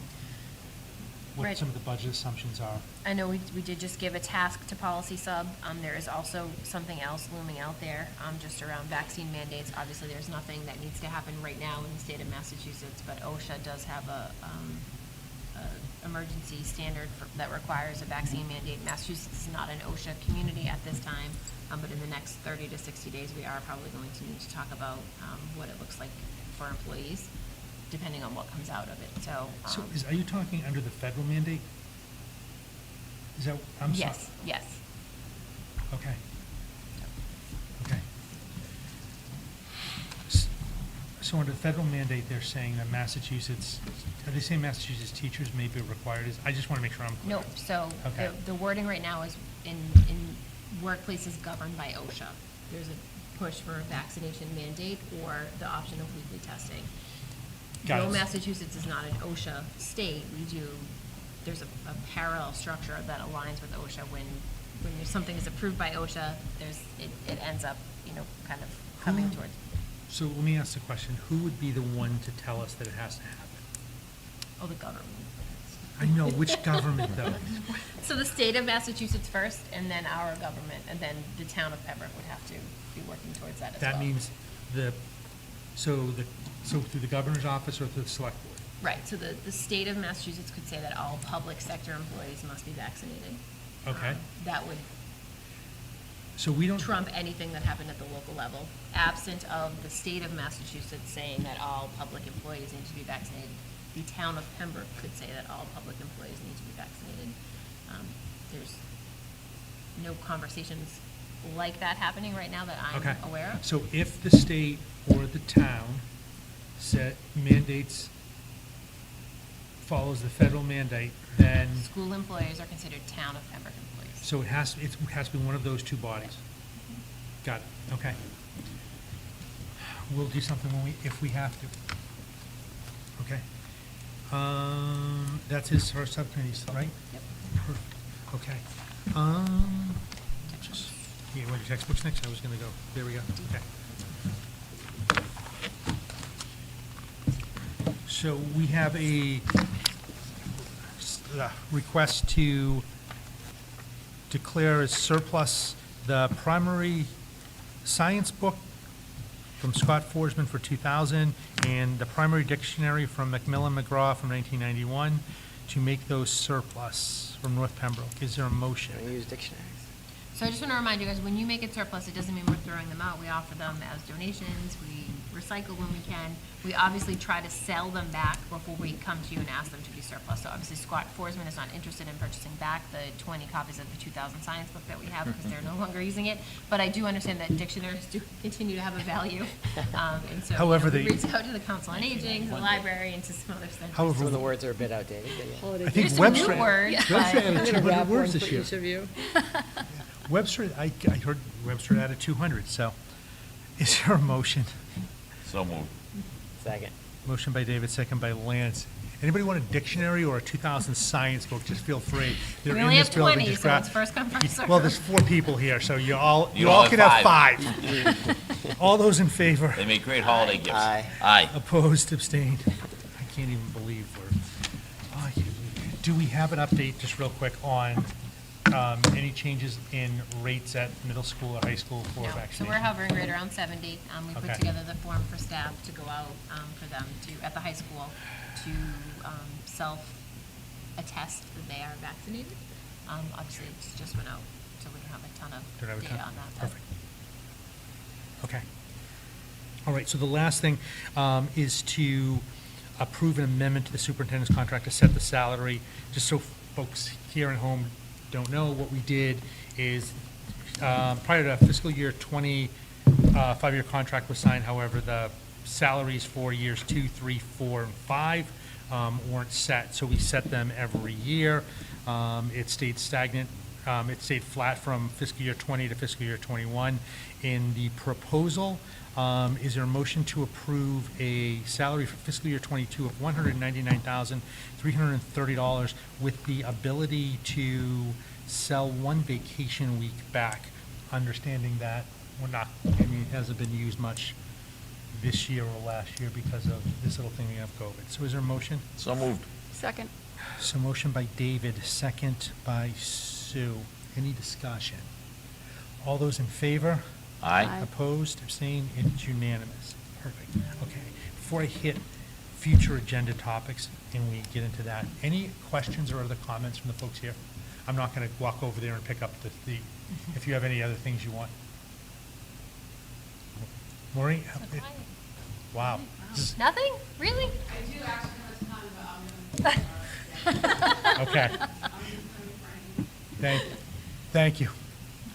what Right. some of the budget assumptions are. I know we did just give a task to policy sub. There is also something else looming out there, just around vaccine mandates. Obviously, there's nothing that needs to happen right now in the state of Massachusetts, but OSHA does have a emergency standard that requires a vaccine mandate. Massachusetts is not an OSHA community at this time, but in the next 30 to 60 days, we are probably going to need to talk about what it looks like for employees, depending on what comes out of it, so. So are you talking under the federal mandate? Is that, I'm sorry? Yes, yes. Okay, okay. So under the federal mandate, they're saying that Massachusetts, are they saying Massachusetts teachers may be required? I just want to make sure I'm clear. No, so Okay. the wording right now is in workplaces governed by OSHA. There's a push for a vaccination mandate or the option of weekly testing. Got Though it. Massachusetts is not an OSHA state, there's a parallel structure that aligns with OSHA. When there's something is approved by OSHA, it ends up, kind of coming Who- towards. So let me ask the question, who would be the one to tell us that it has to happen? Oh, the government. I know, which government though? So the state of Massachusetts first, and then our government, and then the town of Pembroke would have to be working towards that as well. That means so through the governor's office or through the select board? Right, so the state of Massachusetts could say that all public sector employees must be vaccinated. Okay. That would So we don't. trump anything that happened at the local level, absent of the state of Massachusetts saying that all public employees need to be vaccinated. The town of Pembroke could say that all public employees need to be vaccinated. There's no conversations like that happening right now that Okay. I'm aware of. So if the state or the town follows the federal mandate, then, School employees are considered town of Pembroke employees. so it has to be one of those two bodies. Got it, okay. We'll do something if we have to. Okay. That's his first subcommittees, right? Yep. Perfect. Okay. Yeah, what, your textbooks next? I was gonna go, there we go, okay. So we have a request to declare as surplus the primary science book from Scott Forsman for 2000 and the primary dictionary from Macmillan McGraw from 1991 to make those surplus from North Pembroke. Is there a motion? Can we use dictionaries? So I just want to remind you guys, when you make it surplus, it doesn't mean we're throwing them out. We offer them as donations, we recycle when we can. We obviously try to sell them back before we come to you and ask them to be surplus. So obviously Scott Forsman is not interested in purchasing back the 20 copies of the 2000 science book that we have because they're no longer using it. But I do understand that dictionaries do continue to have a value. And so However, we they- reach out to the Council on Aging, the library, and to some other centers. However, Some of the words are a bit outdated, but yeah. I think There's some Webster, new words, Webster but- added 200 words this for year. each of you. Webster, I heard Webster added 200, so is there a motion? So moved. Second. Motion by David, second by Lance. Anybody want a dictionary or a 2000 science book, just feel free. They're We in only this have building. 20, Just so grab- it's first come, first served. Well, there's 4 people here, so you all You all can have have 5. All those in favor? They make great holiday gifts. Aye. Aye. Opposed, abstained. I can't even believe we're, oh, do we have an update, just real quick, on any changes in rates at middle school or high school for No, so vaccination? we're hovering right around 70. We put Okay. together the form for staff to go out for them to, at the high school, to self-attest that they are vaccinated. Obviously, it just went out, so we don't have a ton Don't have a of data ton- on that. but- Perfect. Okay. All right, so the last thing is to approve an amendment to the superintendent's contract to set the salary. Just so folks here at home don't know, what we did is, prior to fiscal year 20, 5-year contract was signed, however, the salaries for years 2, 3, 4, and 5 weren't set, so we set them every year. It stayed stagnant, it stayed flat from fiscal year 20 to fiscal year 21. In the proposal, is there a motion to approve a salary for fiscal year 22 of $199,330 with the ability to sell 1 vacation week back, understanding that we're not, I mean, it hasn't been used much this year or last year because of this little thing we have COVID. So is there a motion? So moved. Second. So motion by David, second by Sue. Any discussion? All those in favor? Aye. Aye. Opposed, abstained, it's unanimous. Perfect. Okay, before I hit future agenda topics and we get into that, any questions or other comments from the folks here? I'm not going to walk over there and pick up the, if you have any other things you want. Maureen? So quiet. Wow. This Nothing? Really? is- Okay. Thank you.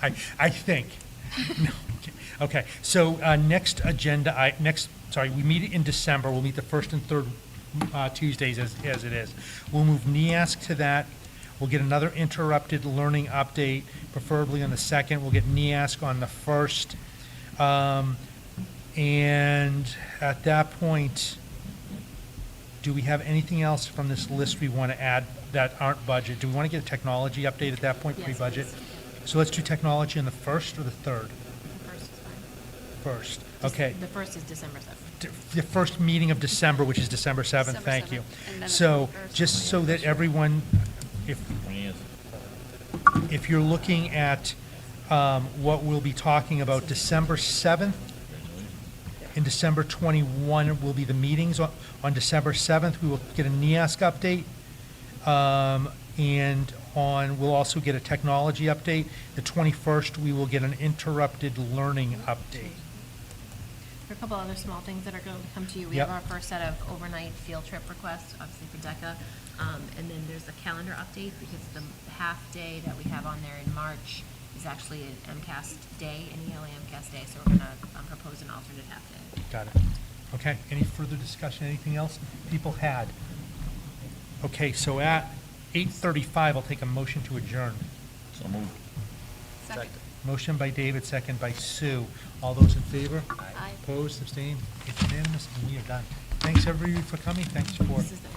I think. No, okay, so next agenda, we meet in December, we'll meet the first and third Tuesdays as it is. We'll move NEASC to that, we'll get another interrupted learning update, preferably on the second, we'll get NEASC on the first. And at that point, do we have anything else from this list we want to add that aren't budget? Do we want to get a technology update at that point, Yes, pre-budget? please. So let's do technology on the first or the third? The first is fine. First, okay. The first is December 7th. The first meeting of December, which is December 7th, December thank you. 7th, and then the So, 21st. just so that everyone, if you're looking at what we'll be talking about, December 7th and December 21 will be the meetings. On December 7th, we will get a NEASC update. And we'll also get a technology update. The 21st, we will get an interrupted learning update. There are a couple other small things that are going to come to you. We Yep. have our first set of overnight field trip requests, obviously for DECA. And then there's a calendar update because the half day that we have on there in March is actually an MCAS day, an ELA MCAS day, so we're going to propose an alternate half day. Got it. Okay, any further discussion, anything else people had? Okay, so at 8:35, I'll take a motion to adjourn. So moved. Second. Motion by David, second by Sue. All those in favor? Aye. Opposed, abstained? It's unanimous, and we are done. Thanks, everybody, for coming. Thanks for This is the